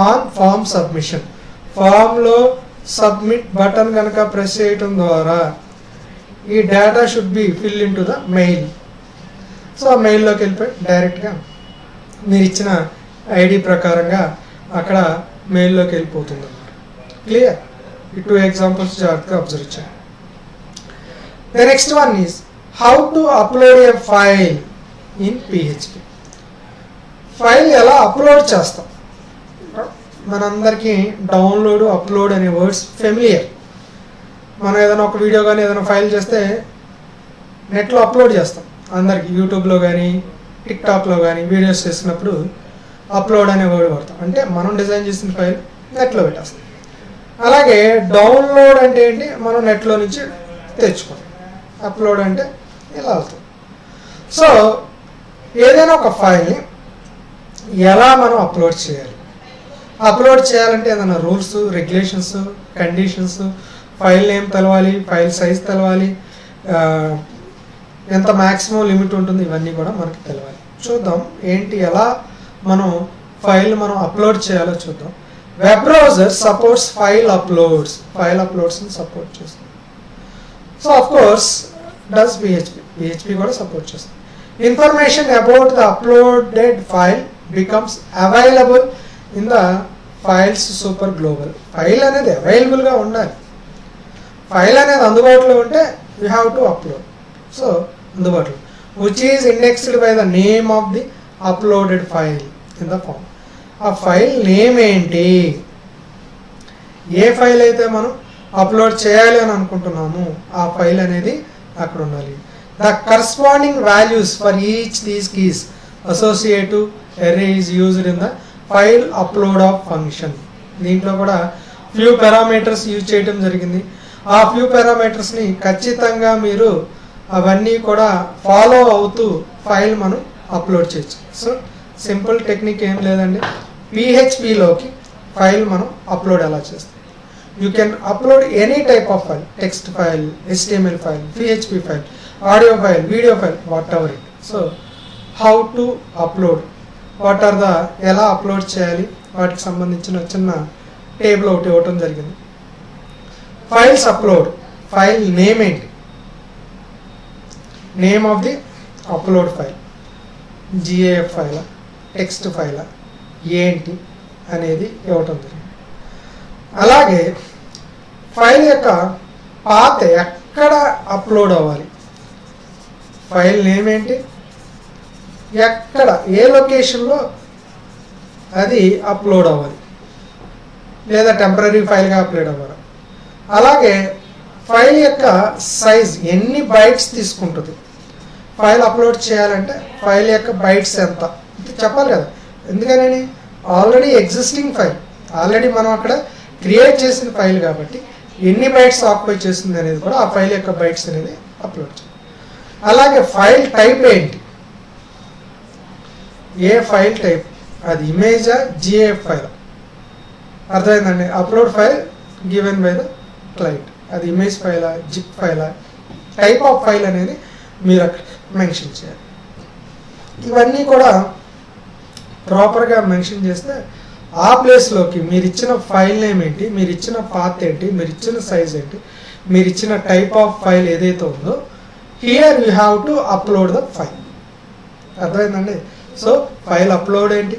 on form submission, ఫామ్లో సబ్మిట్ బటన్ కనుక ప్రెస్ చేయటం ద్వారా ఈ data should be fill in to the mail. సో ఆ మెయిల్లోకి వెళ్ళిపోయి డైరెక్ట్గా మీరు ఇచ్చిన ఐడి ప్రకారంగా అక్కడ మెయిల్లోకి వెళ్ళిపోతుంది అన్నమాట. క్లియర్? ఈ 2 ఎగ్జాంపుల్స్ జాగ్రత్తగా అబ్జర్వ్ చేయండి. The next one is how to upload a file in PHP. File ఎలా అప్లోడ్ చేస్తాం? మనందరికీ డౌన్లోడ్, అప్లోడ్ అనే వర్డ్స్ ఫెమిలియర్. మనం ఏదైనా ఒక వీడియో కానీ ఏదైనా ఫైల్ చేస్తే నెట్లో అప్లోడ్ చేస్తాం. అందరికి యూట్యూబ్లో కానీ టిక్టాక్లో కానీ వీడియోస్ చేసినప్పుడు అప్లోడ్ అనే వర్డ్ వాడతాం. అంటే మనం డిజైన్ చేసిన ఫైల్ నెట్లో పెట్టేస్తాం. అలాగే డౌన్లోడ్ అంటే ఏంటి, మనం నెట్లో నుంచి తెచ్చుకుంటాం. అప్లోడ్ అంటే ఇలా అవుతుంది. సో ఏదైనా ఒక ఫైల్ని ఎలా మనం అప్లోడ్ చేయాలి? అప్లోడ్ చేయాలంటే ఏదైనా rules, regulations, conditions, file name తెలవాలి, ఫైల్ సైజ్ తెలవాలి, ఎంత మ్యాక్సిమం లిమిట్ ఉంటుంది, ఇవన్నీ కూడా మనకి తెలవాలి. చూద్దాం ఏంటి, ఎలా మనం ఫైల్ మనం అప్లోడ్ చేయాలో చూద్దాం. వెబ్ బ్రౌజర్ సపోర్ట్స్ ఫైల్ అప్లోడ్స్ని సపోర్ట్ చేస్తుంది. So of course does PHP కూడా సపోర్ట్ చేస్తుంది. Information about the uploaded file becomes available in the files super global. File అనేది అవైలబుల్గా ఉండాలి. ఫైల్ అనేది అందుబాటులో ఉంటే you have to upload. So అందుబాటులో which is indexed by the name of the uploaded file in the form. ఆ ఫైల్ నేమ్ ఏంటి, ఏ ఫైల్ అయితే మనం అప్లోడ్ చేయాలి అని అనుకుంటున్నాము ఆ ఫైల్ అనేది అక్కడ ఉండాలి. The corresponding values for each these keys associative array is used in the file upload of function. దీంట్లో కూడా ఫ్యూ పారామీటర్స్ యూజ్ చేయడం జరిగింది. ఆ ఫ్యూ పారామీటర్స్ని ఖచ్చితంగా మీరు అవన్నీ కూడా ఫాలో అవుతూ ఫైల్ మనం అప్లోడ్ చేయొచ్చు. సో సింపుల్ టెక్నిక్ ఏం లేదండి. PHPలోకి ఫైల్ మనం అప్లోడ్ ఎలా చేస్తాం. You can upload any type of file, text file, HTML file, PHP file, audio file, video file, whatever it. So how to upload, what are the ఎలా అప్లోడ్ చేయాలి వాటికి సంబంధించిన చిన్న టేబుల్ ఒకటి ఇవ్వటం జరిగింది. ఫైల్స్ అప్లోడ్, ఫైల్ నేమ్ ఏంటి, name of the upload file, GAF ఫైలా, టెక్స్ట్ ఫైలా ఏంటి అనేది ఇవ్వటం జరిగింది. అలాగే ఫైల్ యొక్క పాత ఎక్కడ అప్లోడ్ అవ్వాలి, ఫైల్ నేమ్ ఏంటి, ఎక్కడ ఏ లొకేషన్లో అది అప్లోడ్ అవ్వాలి లేదా టెంపరీ ఫైల్గా అప్లోడ్ అవ్వాలి. అలాగే ఫైల్ యొక్క సైజ్ ఎన్ని బైట్స్ తీసుకుంటుంది, ఫైల్ అప్లోడ్ చేయాలంటే ఫైల్ యొక్క బైట్స్ ఎంత ఇది చెప్పాలి కదా. ఎందుకని ఆల్రెడీ ఎగ్జిస్టింగ్ ఫైల్, ఆల్రెడీ మనం అక్కడ క్రియేట్ చేసిన ఫైల్ కాబట్టి ఎన్ని బైట్స్ ఆక్యుపై చేస్తుంది అనేది కూడా ఆ ఫైల్ యొక్క బైట్స్ అనేది అప్లోడ్ చేయాలి. అలాగే ఫైల్ టైప్ ఏంటి, ఏ ఫైల్ టైప్, అది ఇమేజా GAF ఫైల్, అర్థమైందండి. Upload file given by the client, అది ఇమేజ్ ఫైలా జిప్ ఫైలా, టైప్ ఆఫ్ ఫైల్ అనేది మీరు అక్కడ మెన్షన్ చేయాలి. ఇవన్నీ కూడా ప్రాపర్గా మెన్షన్ చేస్తే ఆ ప్లేస్లోకి మీరు ఇచ్చిన ఫైల్ నేమ్ ఏంటి, మీరు ఇచ్చిన పాత్ ఏంటి, మీరు ఇచ్చిన సైజ్ ఏంటి, మీరు ఇచ్చిన టైప్ ఆఫ్ ఫైల్ ఏదైతే ఉందో here you have to upload the file. అర్థమైందండి. సో ఫైల్ అప్లోడ్ ఏంటి,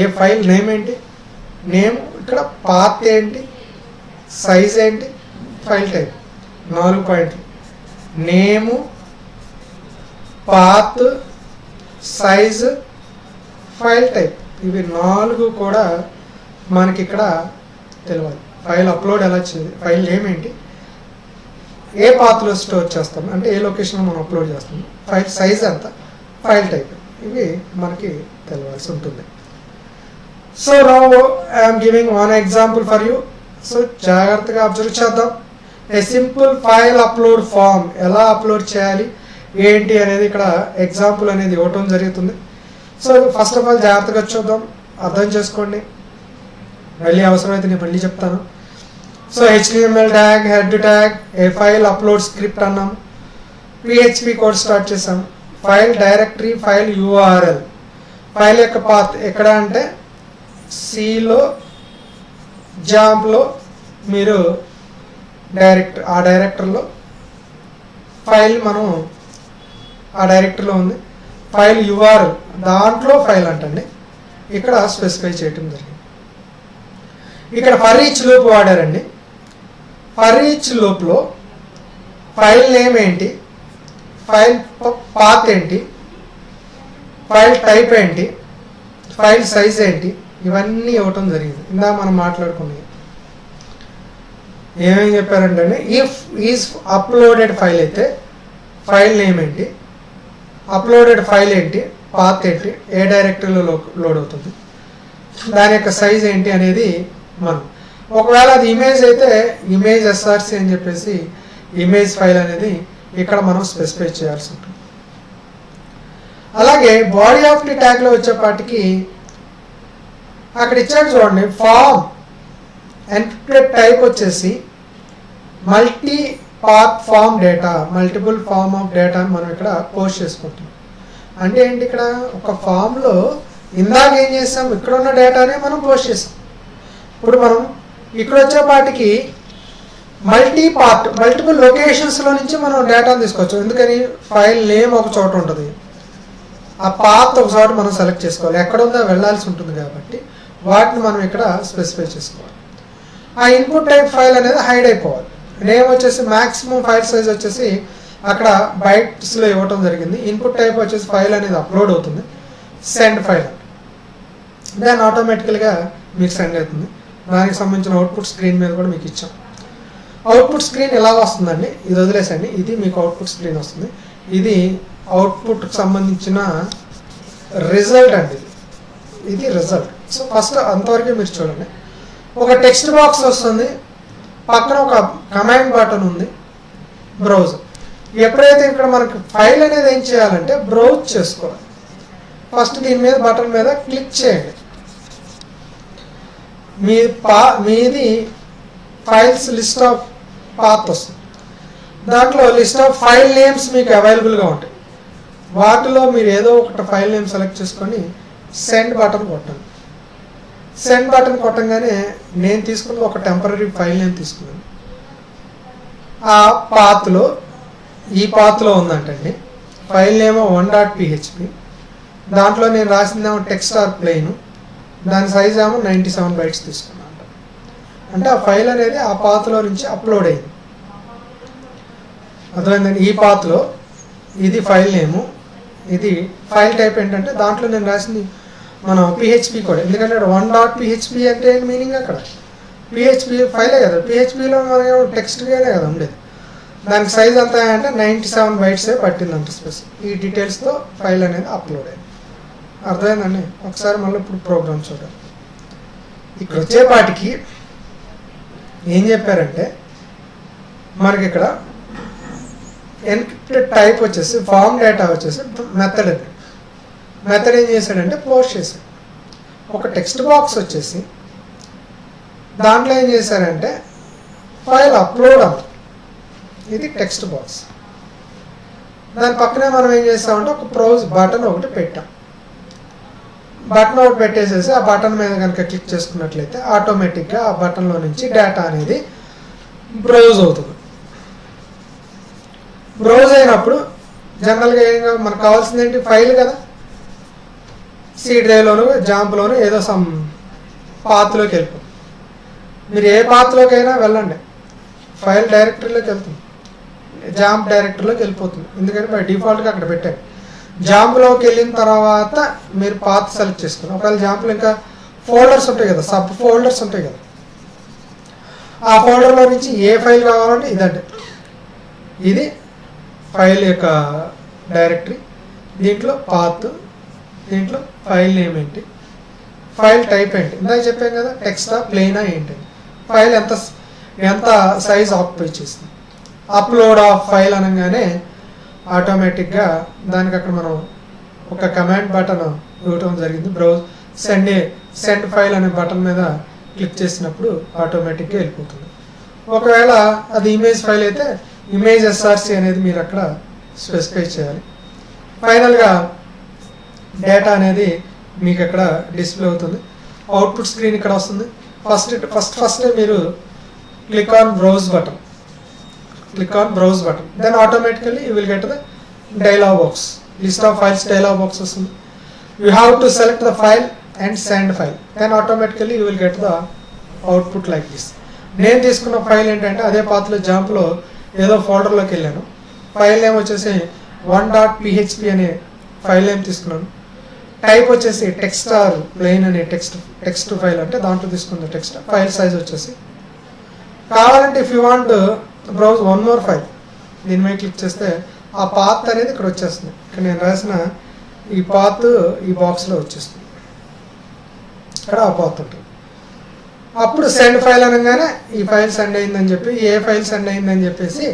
ఏ ఫైల్ నేమ్ ఏంటి, నేమ్ ఇక్కడ పాత్ ఏంటి, సైజ్ ఏంటి, ఫైల్ టైప్, 4 పాయింట్లు, నేము, పాత్, సైజ్, ఫైల్ టైప్, ఇవి 4 కూడా మనకి ఇక్కడ తెలియాలి. ఫైల్ అప్లోడ్ ఎలా చేయాలి, ఫైల్ నేమ్ ఏంటి, ఏ పాత్లో స్టోర్ చేస్తాం అంటే ఏ లొకేషన్లో మనం అప్లోడ్ చేస్తాం, ఫైల్ సైజ్ ఎంత, ఫైల్ టైప్, ఇవి మనకి తెలియాల్సి ఉంటుంది. So now I'm giving one example for you. సో జాగ్రత్తగా అబ్జర్వ్ చేద్దాం. A simple file upload form ఎలా అప్లోడ్ చేయాలి ఏంటి అనేది ఇక్కడ ఎగ్జాంపుల్ అనేది ఇవ్వటం జరుగుతుంది. సో ఫస్ట్ ఆఫ్ ఆల్ జాగ్రత్తగా చూద్దాం, అర్థం చేసుకోండి. మళ్ళీ అవసరమైతే నేను మళ్ళీ చెప్తాను. So HTML tag, head tag, a file upload script అన్నాం, PHP కోడ్ స్టార్ట్ చేసాం, file directory, file URL, file యొక్క పాత్ ఎక్కడ అంటే సిలో జాంప్లో మీరు ఆ డైరెక్టర్లో ఫైల్ మనం ఆ డైరెక్టరీలో ఉంది. ఫైల్ URL దాంట్లో ఫైల్ అంటండి ఇక్కడ స్పెసిఫై చేయటం జరిగింది. ఇక్కడ ఫర్ ఈచ్ లూప్ వాడారండి. ఫర్ ఈచ్ లూప్లో ఫైల్ నేమ్ ఏంటి, ఫైల్ పాత్ ఏంటి, ఫైల్ టైప్ ఏంటి, ఫైల్ సైజ్ ఏంటి, ఇవన్నీ ఇవ్వటం జరిగింది. ఇందా మనం మాట్లాడుకున్నాం. ఏమేమి చెప్పారంటే ఇఫ్ ఈజ్ అప్లోడెడ్ ఫైల్ అయితే ఫైల్ నేమ్ ఏంటి, అప్లోడెడ్ ఫైల్ ఏంటి, పాత్ ఏంటి, ఏ డైరెక్టరీలో లోడ్ అవుతుంది, దాని యొక్క సైజ్ ఏంటి అనేది మనం. ఒకవేళ అది ఇమేజ్ అయితే ఇమేజ్ SRC అని చెప్పేసి ఇమేజ్ ఫైల్ అనేది ఇక్కడ మనం స్పెసిఫై చేయాల్సి ఉంటుంది. అలాగే బాడీ ఆఫ్ ది ట్యాగ్లో వచ్చేపాటికి అక్కడ ఇచ్చాడు చూడండి, ఫామ్ ఎన్క్రిప్టెడ్ టైప్ వచ్చేసి multipart form data, multiple form of data మనం ఇక్కడ పోస్ట్ చేసుకుంటాం. అంటే ఏంటి, ఇక్కడ ఒక ఫామ్లో ఇందాక ఏం చేసాం, ఇక్కడ ఉన్న డేటానే మనం పోస్ట్ చేసాం. ఇప్పుడు మనం ఇక్కడ వచ్చేపాటికి మల్టీ పార్ట్, మల్టిపుల్ లొకేషన్స్లో నుంచి మనం డేటాను తీసుకోవచ్చు. ఎందుకని ఫైల్ నేమ్ ఒక చోట ఉంటుంది, ఆ పాత్ ఒక చోట మనం సెలెక్ట్ చేసుకోవాలి, ఎక్కడ ఉందో వెళ్ళాల్సి ఉంటుంది కాబట్టి వాటిని మనం ఇక్కడ స్పెసిఫై చేసుకోవాలి. ఆ ఇన్పుట్ టైప్ ఫైల్ అనేది హైడ్ అయిపోవాలి. నేమ్ వచ్చేసి మ్యాక్సిమం ఫైల్ సైజ్ వచ్చేసి అక్కడ బైట్స్లో ఇవ్వటం జరిగింది. ఇన్పుట్ టైప్ వచ్చేసి ఫైల్ అనేది అప్లోడ్ అవుతుంది, సెండ్ ఫైల్ దాన్ని ఆటోమేటికల్గా మీకు సెండ్ అవుతుంది. దానికి సంబంధించిన అవుట్పుట్ స్క్రీన్ మీద కూడా మీకు ఇచ్చాం. అవుట్పుట్ స్క్రీన్ ఎలా వస్తుందండి, ఇది వదిలేసండి, ఇది మీకు అవుట్పుట్ స్క్రీన్ వస్తుంది. ఇది అవుట్పుట్కి సంబంధించిన రిజల్ట్ అండి, ఇది రిజల్ట్. సో ఫస్ట్ అంతవరకు మీరు చూడండి. ఒక టెక్స్ట్ బాక్స్ వస్తుంది, పక్కన ఒక కమాండ్ బటన్ ఉంది, బ్రౌజ్. ఎప్పుడైతే ఇక్కడ మనకి ఫైల్ అనేది ఏం చేయాలంటే బ్రౌజ్ చేసుకోవాలి. ఫస్ట్ దీని మీద బటన్ మీద క్లిక్ చేయండి. మీది ఫైల్స్ లిస్ట్ ఆఫ్ పాత్ వస్తుంది. దాంట్లో లిస్ట్ ఆఫ్ ఫైల్ నేమ్స్ మీకు అవైలబుల్గా ఉంటాయి. వాటిలో మీరు ఏదో ఒకటి ఫైల్ నేమ్ సెలెక్ట్ చేసుకొని సెండ్ బటన్ కొట్టండి. సెండ్ బటన్ కొట్టంగానే నేను తీసుకున్న ఒక టెంపరీ ఫైల్ నేమ్ తీసుకున్నాను. ఆ పాత్లో ఈ పాత్లో ఉందంటండి ఫైల్ నేమ్ 1.php. దాంట్లో నేను రాసిందేమో టెక్స్ట్ ఆర్ ప్లెయిన్, దాని సైజ్ ఏమో 97 bytes తీసుకున్నాను. అంటే ఆ ఫైల్ అనేది ఆ పాత్లో నుంచి అప్లోడ్ అయింది. అర్థమైందండి. ఈ పాత్లో ఇది ఫైల్ నేము, ఇది ఫైల్ టైప్ ఏంటంటే దాంట్లో నేను రాసింది మనం పిహెచ్పి కూడా. ఎందుకంటే 1.php అంటే మీనింగ్ అక్కడ పిహెచ్పి ఫైలే కదా. పిహెచ్పిలో మనం టెక్స్ట్గానే కదా ఉండేది. దానికి సైజ్ ఎంత అంటే 97 bytes పట్టిందంట స్పేస్. ఈ డీటెయిల్స్తో ఫైల్ అనేది అప్లోడ్ అయింది. అర్థమైందండి. ఒకసారి మళ్ళీ ఇప్పుడు ప్రోగ్రామ్ చూడాలి. ఇక్కడ వచ్చేపాటికి ఏం చెప్పారంటే మనకి ఇక్కడ ఎన్క్రిప్టెడ్ టైప్ వచ్చేసి ఫామ్ డేటా వచ్చేసి మెథడ్ అండి. మెథడ్ ఏం చేశాడంటే పోస్ట్ చేశాడు. ఒక టెక్స్ట్ బాక్స్ వచ్చేసి దాంట్లో ఏం చేశారంటే ఫైల్ అప్లోడ్ అవ్వాలి. ఇది టెక్స్ట్ బాక్స్. దాని పక్కనే మనం ఏం చేస్తామంటే ఒక బ్రౌజ్ బటన్ ఒకటి పెట్టాం. బటన్ ఒకటి పెట్టేసేసి ఆ బటన్ మీద కనుక క్లిక్ చేసుకున్నట్లయితే ఆటోమేటిక్గా ఆ బటన్లో నుంచి డేటా అనేది బ్రౌజ్ అవుతుంది. బ్రౌజ్ అయినప్పుడు జనరల్గా ఏం మనకు కావాల్సింది ఏంటి ఫైల్ కదా. సి డ్రైవ్లోను జాంప్లోను ఏదో సమ్ పాత్లోకి వెళ్ళిపోతుంది. మీరు ఏ పాత్లోకైనా వెళ్ళండి ఫైల్ డైరెక్టరీలోకి వెళ్తుంది, జాంప్ డైరెక్టరీలోకి వెళ్ళిపోతుంది. ఎందుకంటే బై డిఫాల్ట్గా అక్కడ పెట్టాను. జాంప్లోకి వెళ్ళిన తర్వాత మీరు పాత్ సెలెక్ట్ చేసుకుని ఒకవేళ జాంప్లో ఇంకా ఫోల్డర్స్ ఉంటాయి కదా, సబ్ ఫోల్డర్స్ ఉంటాయి కదా, ఆ ఫోల్డర్లో నుంచి ఏ ఫైల్ కావాలంటే ఇదండి. ఇది ఫైల్ యొక్క డైరెక్టరీ. దీంట్లో పాత్, దీంట్లో ఫైల్ నేమ్ ఏంటి, ఫైల్ టైప్ ఏంటి, ఇందాక చెప్పాం కదా టెక్స్టా ప్లెయినా ఏంటి, ఫైల్ ఎంత సైజ్ ఆక్యుపై చేసింది. అప్లోడ్ ఆఫ్ ఫైల్ అనగానే ఆటోమేటిక్గా దానికి అక్కడ మనం ఒక కమాండ్ బటన్ ఇవ్వటం జరిగింది. బ్రౌజ్ సెండ్ ఫైల్ అనే బటన్ మీద క్లిక్ చేసినప్పుడు ఆటోమేటిక్గా వెళ్ళిపోతుంది. ఒకవేళ అది ఇమేజ్ ఫైల్ అయితే ఇమేజ్ ఎస్ఆర్సి అనేది మీరు అక్కడ స్పెసిఫై చేయాలి. ఫైనల్గా డేటా అనేది మీకు అక్కడ డిస్ప్లే అవుతుంది. అవుట్పుట్ స్క్రీన్ ఇక్కడ వస్తుంది. ఫస్ట్ మీరు click on browse button, then automatically you will get the dialog box, list of files dialog box వస్తుంది. You have to select the file and send file, then automatically you will get the output like this. నేను తీసుకున్న ఫైల్ ఏంటంటే అదే పాత్లో జాంప్లో ఏదో ఫోల్డర్లోకి వెళ్ళాను. ఫైల్ నేమ్ వచ్చేసి 1.php అనే ఫైల్ నేమ్ తీసుకున్నాను. టైప్ వచ్చేసి టెక్స్ట్ ఆర్ ప్లెయిన్ అనే టెక్స్ట్ ఫైల్ అంటే దాంట్లో తీసుకున్న టెక్స్ట్. ఫైల్ సైజ్ వచ్చేసి కావాలంటే if you want browse one more file, దీని మీద క్లిక్ చేస్తే ఆ పాత్ అనేది ఇక్కడ వచ్చేస్తుంది. ఇక్కడ నేను రాసిన ఈ పాత్ ఈ బాక్స్లో వచ్చేస్తుంది. ఇక్కడ ఆ పాత్ ఉంటుంది. అప్పుడు సెండ్ ఫైల్ అనగానే ఈ ఫైల్ సెండ్ అయిందని చెప్పి ఏ ఫైల్ సెండ్ అయిందని చెప్పేసి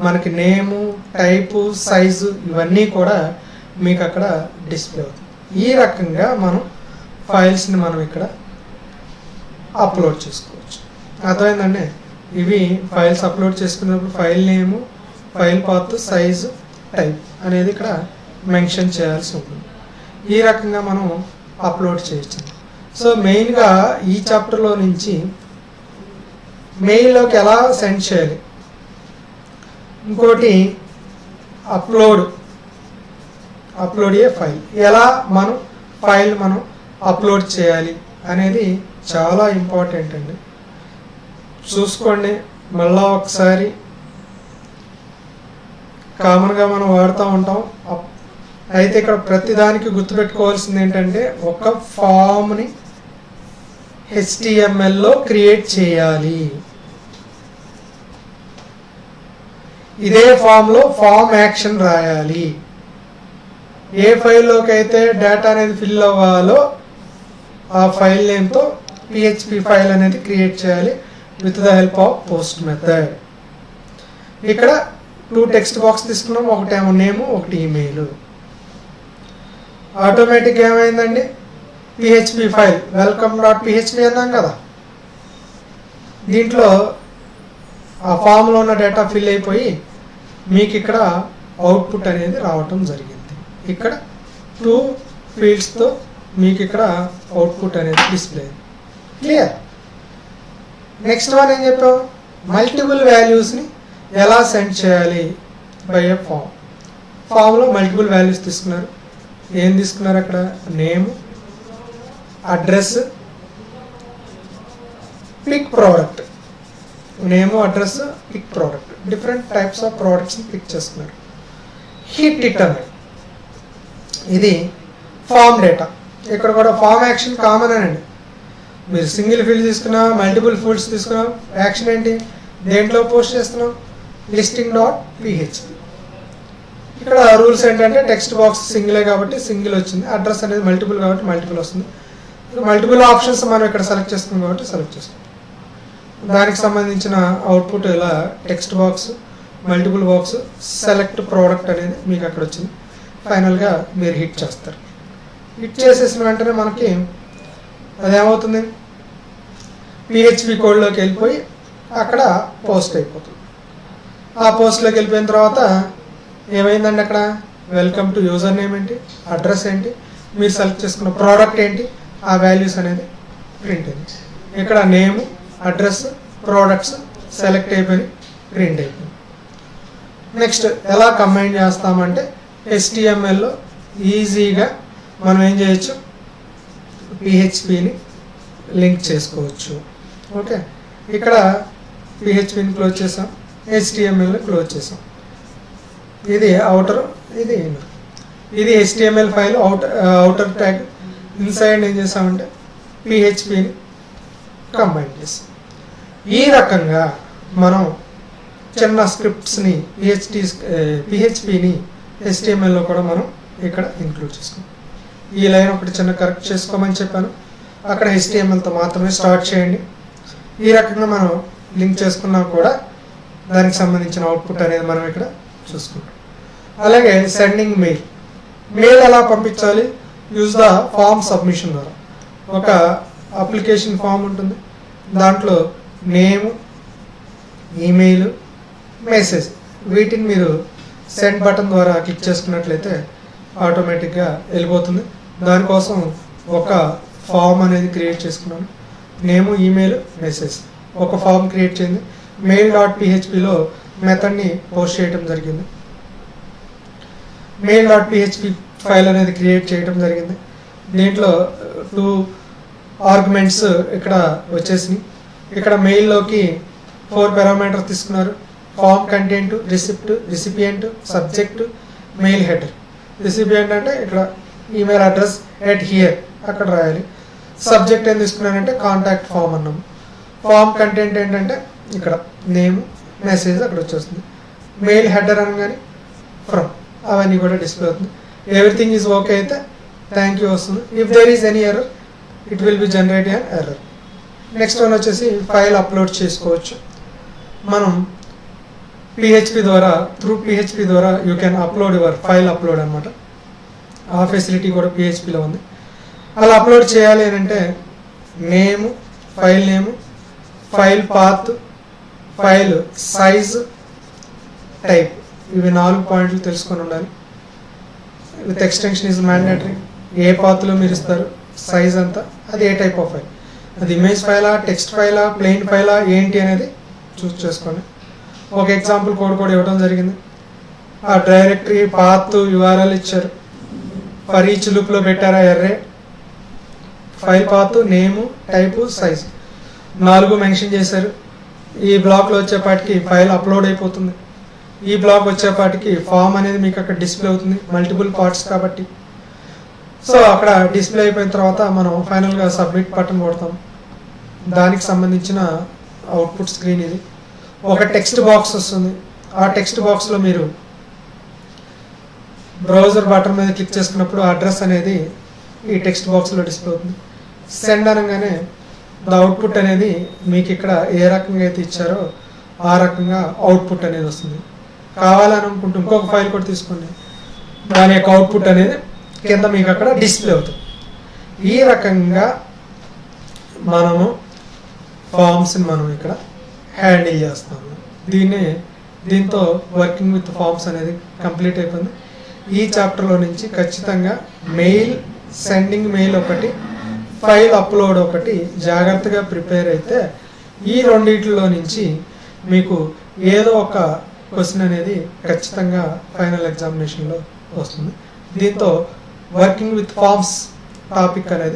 మనకి నేము, టైపు, సైజు ఇవన్నీ కూడా మీకు అక్కడ డిస్ప్లే అవుతుంది. ఈ రకంగా మనం ఫైల్స్ని మనం ఇక్కడ అప్లోడ్ చేసుకోవచ్చు. అర్థమైందండి. ఇవి ఫైల్స్ అప్లోడ్ చేసుకున్నప్పుడు file name, file path, size, type అనేది ఇక్కడ మెన్షన్ చేయాల్సి ఉంటుంది. ఈ రకంగా మనం అప్లోడ్ చేయొచ్చు. సో మెయిన్గా ఈ చాప్టర్లో నుంచి మెయిల్లోకి ఎలా సెండ్ చేయాలి, ఇంకోటి అప్లోడ్ ఏ ఫైల్, ఎలా ఫైల్ మనం అప్లోడ్ చేయాలి అనేది చాలా ఇంపార్టెంట్ అండి. చూసుకోండి మళ్ళా ఒకసారి. కామన్గా మనం వాడుతూ ఉంటాం. అయితే ఇక్కడ ప్రతిదానికి గుర్తుపెట్టుకోవాల్సింది ఏంటంటే ఒక ఫామ్ని HTMLలో క్రియేట్ చేయాలి. ఇదే ఫామ్లో ఫామ్ యాక్షన్ రాయాలి. ఏ ఫైల్లోకి అయితే డేటా అనేది ఫిల్ అవ్వాలో ఆ ఫైల్ నేమ్తో PHP ఫైల్ అనేది క్రియేట్ చేయాలి with the help of post method. ఇక్కడ 2 టెక్స్ట్ బాక్స్ తీసుకున్నాం, ఒకటేమో నేము, ఒకటి ఈమెయిల్. ఆటోమేటిక్గా ఏమైందండి, PHP ఫైల్ welcome.php అన్నాం కదా, దీంట్లో ఆ ఫామ్లో ఉన్న డేటా ఫిల్ అయిపోయి మీకు ఇక్కడ అవుట్పుట్ అనేది రావటం జరిగింది. ఇక్కడ 2 ఫీల్డ్స్తో మీకు ఇక్కడ అవుట్పుట్ అనేది డిస్ప్లే. క్లియర్? నెక్స్ట్ వన్ ఏం చెప్పాం, మల్టిపుల్ వాల్యూస్ని ఎలా సెండ్ చేయాలి బై ఏ ఫామ్. ఫామ్లో మల్టిపుల్ వాల్యూస్ తీసుకున్నారు. ఏం తీసుకున్నారు అక్కడ, name, address, pick product. Name, address, pick product, different types of ప్రోడక్ట్స్ని పిక్ చేసుకున్నారు. హిట్ డిటర్మిన్, ఇది ఫామ్ డేటా. ఇక్కడ కూడా ఫామ్ యాక్షన్ కామన్ అండి. మీరు సింగిల్ ఫీల్డ్ తీసుకున్నా, మల్టిపుల్ ఫీల్డ్స్ తీసుకున్నా, యాక్షన్ ఏంటి, దేంట్లో పోస్ట్ చేస్తున్నాం, లిస్టింగ్ డాట్ పిహెచ్పి. ఇక్కడ రూల్స్ ఏంటంటే టెక్స్ట్ బాక్స్ సింగిలే కాబట్టి సింగిల్ వచ్చింది, అడ్రస్ అనేది మల్టిపుల్ కాబట్టి మల్టిపుల్ వస్తుంది. మల్టిపుల్ ఆప్షన్స్ మనం ఇక్కడ సెలెక్ట్ చేసుకున్నాం కాబట్టి సెలెక్ట్ చేసుకుంటాం. దానికి సంబంధించిన అవుట్పుట్ ఇలా text box, multiple box, select product అనేది మీకు అక్కడ వచ్చింది. ఫైనల్గా మీరు హిట్ చేస్తారు. హిట్ చేసేసిన వెంటనే మనకి అదేమవుతుంది, పిహెచ్పి కోడ్లోకి వెళ్ళిపోయి అక్కడ పోస్ట్ అయిపోతుంది. ఆ పోస్ట్లోకి వెళ్ళిపోయిన తర్వాత ఏమైందండి, అక్కడ వెల్కమ్ టు యూజర్ నేమ్ ఏంటి, అడ్రస్ ఏంటి, మీరు సెలెక్ట్ చేసుకున్న ప్రోడక్ట్ ఏంటి, ఆ వాల్యూస్ అనేది ప్రింట్ అయింది. ఇక్కడ నేమ్, అడ్రస్, ప్రోడక్ట్స్ సెలెక్ట్ అయిపోయి ప్రింట్ అయిపోయింది. నెక్స్ట్ ఎలా కంబైన్ చేస్తామంటే HTMLలో ఈజీగా మనం ఏం చేయొచ్చు, పిహెచ్పిని లింక్ చేసుకోవచ్చు. ఓకే, ఇక్కడ పిహెచ్పిని క్లోజ్ చేసాం, HTMLని క్లోజ్ చేసాం. ఇది అవుటర్, ఇది ఇన్నర్. ఇది HTML file outer tag. Inside ఏం చేసామంటే పిహెచ్పిని కంబైన్ చేసాం. ఈ రకంగా మనం చిన్న స్క్రిప్ట్స్ని పిహెచ్పిని HTMLలో కూడా మనం ఇక్కడ ఇంక్లూడ్ చేసుకున్నాం. ఈ లైన్ ఒకటి చిన్న కరెక్ట్ చేసుకోమని చెప్పాను. అక్కడ HTMLతో మాత్రమే స్టార్ట్ చేయండి. ఈ రకంగా మనం లింక్ చేసుకున్నా కూడా దానికి సంబంధించిన అవుట్పుట్ అనేది మనం ఇక్కడ చూసుకుంటాం. అలాగే సెండింగ్ మెయిల్ ఎలా పంపించాలి, యూజ్ ద ఫామ్ సబ్మిషన్ ద్వారా. ఒక అప్లికేషన్ ఫామ్ ఉంటుంది, దాంట్లో నేమ్, ఈమెయిల్, మెసేజ్, వీటిని మీరు సెండ్ బటన్ ద్వారా క్లిక్ చేసుకున్నట్లయితే ఆటోమేటిక్గా వెళ్ళిపోతుంది. దానికోసం ఒక ఫామ్ అనేది క్రియేట్ చేసుకున్నాను. నేమ్, ఈమెయిల్, మెసేజ్ ఒక ఫామ్ క్రియేట్ చేయండి. mail.phpలో మెథడ్ని పోస్ట్ చేయడం జరిగింది. mail.php ఫైల్ అనేది క్రియేట్ చేయడం జరిగింది. దీంట్లో 2 ఆర్గ్యుమెంట్స్ ఇక్కడ వచ్చేసినాయి. ఇక్కడ మెయిల్లోకి 4 పారామీటర్స్ తీసుకున్నారు. Form content, receipt, recipient, subject, mail header. Recipient అంటే ఇక్కడ ఈమెయిల్ అడ్రస్ ఎట్ హియర్ అక్కడ రాయాలి. సబ్జెక్ట్ ఏం తీసుకున్నారంటే కాంటాక్ట్ ఫామ్ అన్నాము. ఫామ్ కంటెంట్ ఏంటంటే ఇక్కడ నేమ్, మెసేజ్ అక్కడ వచ్చేస్తుంది. మెయిల్ హెడర్ అనగానే ఫ్రమ్ అవన్నీ కూడా డిస్ప్లే అవుతుంది. ఎవ్రీథింగ్ ఈజ్ ఓకే అయితే థ్యాంక్ యూ వస్తుంది. If there is any error it will be generate an error. Next one వచ్చేసి ఫైల్ అప్లోడ్ చేసుకోవచ్చు. మనం పిహెచ్పి ద్వారా, త్రూ పిహెచ్పి ద్వారా you can upload your file upload అనమాట. ఆ ఫెసిలిటీ కూడా పిహెచ్పిలో ఉంది. అలా అప్లోడ్ చేయాలి అని అంటే name, file name, file path, file size, type, ఇవి 4 పాయింట్లు తెలుసుకొని ఉండాలి. With extension is mandatory. ఏ పాత్లో మీరు ఇస్తారు, సైజ్ అంతా, అది ఏ టైప్ ఆఫ్ ఫైల్, అది ఇమేజ్ ఫైలా, టెక్స్ట్ ఫైలా, ప్లెయిన్ ఫైలా ఏంటి అనేది చూస్ చేసుకోండి. ఒక ఎగ్జాంపుల్ కోడ్ కూడా ఇవ్వడం జరిగింది. ఆ డైరెక్టరీ పాత్ URL ఇచ్చారు. ఫర్ ఈచ్ లూప్లో పెట్టారా ఎర్రే, ఫైల్ పాత్, నేము, టైపు, సైజ్ 4 మెన్షన్ చేశారు. ఈ బ్లాక్లో వచ్చేపాటికి ఫైల్ అప్లోడ్ అయిపోతుంది. ఈ బ్లాక్ వచ్చేపాటికి ఫామ్ అనేది మీకు అక్కడ డిస్ప్లే అవుతుంది, మల్టిపుల్ పార్ట్స్ కాబట్టి. సో అక్కడ డిస్ప్లే అయిపోయిన తర్వాత మనం ఫైనల్గా సబ్మిట్ బటన్ కొడతాం. దానికి సంబంధించిన అవుట్పుట్ స్క్రీన్ ఇది. ఒక టెక్స్ట్ బాక్స్ వస్తుంది. ఆ టెక్స్ట్ బాక్స్లో మీరు బ్రౌజర్ బటన్ మీద క్లిక్ చేసుకున్నప్పుడు అడ్రస్ అనేది ఈ టెక్స్ట్ బాక్స్లో డిస్ప్లే అవుతుంది. సెండ్ అనగానే ద అవుట్పుట్ అనేది మీకు ఇక్కడ ఏ రకంగా అయితే ఇచ్చారో ఆ రకంగా అవుట్పుట్ అనేది వస్తుంది. కావాలని అనుకుంటే ఇంకొక ఫైల్ కూడా తీసుకోండి, దాని యొక్క అవుట్పుట్ అనేది కింద మీకు అక్కడ డిస్ప్లే అవుతుంది. ఈ రకంగా మనము ఫామ్స్ని మనం ఇక్కడ హ్యాండిల్ చేస్తాము. దీంతో వర్కింగ్ విత్ ఫామ్స్ అనేది కంప్లీట్ అయిపోయింది. ఈ చాప్టర్లో నుంచి ఖచ్చితంగా మెయిల్ సెండింగ్ మెయిల్ ఒకటి, ఫైల్ అప్లోడ్ ఒకటి జాగ్రత్తగా ప్రిపేర్ అయితే ఈ రెండిట్లో నుంచి మీకు ఏదో ఒక క్వశ్చన్ అనేది ఖచ్చితంగా ఫైనల్ ఎగ్జామినేషన్లో వస్తుంది. దీంతో వర్కింగ్ విత్ ఫామ్స్ టాపిక్ అనేది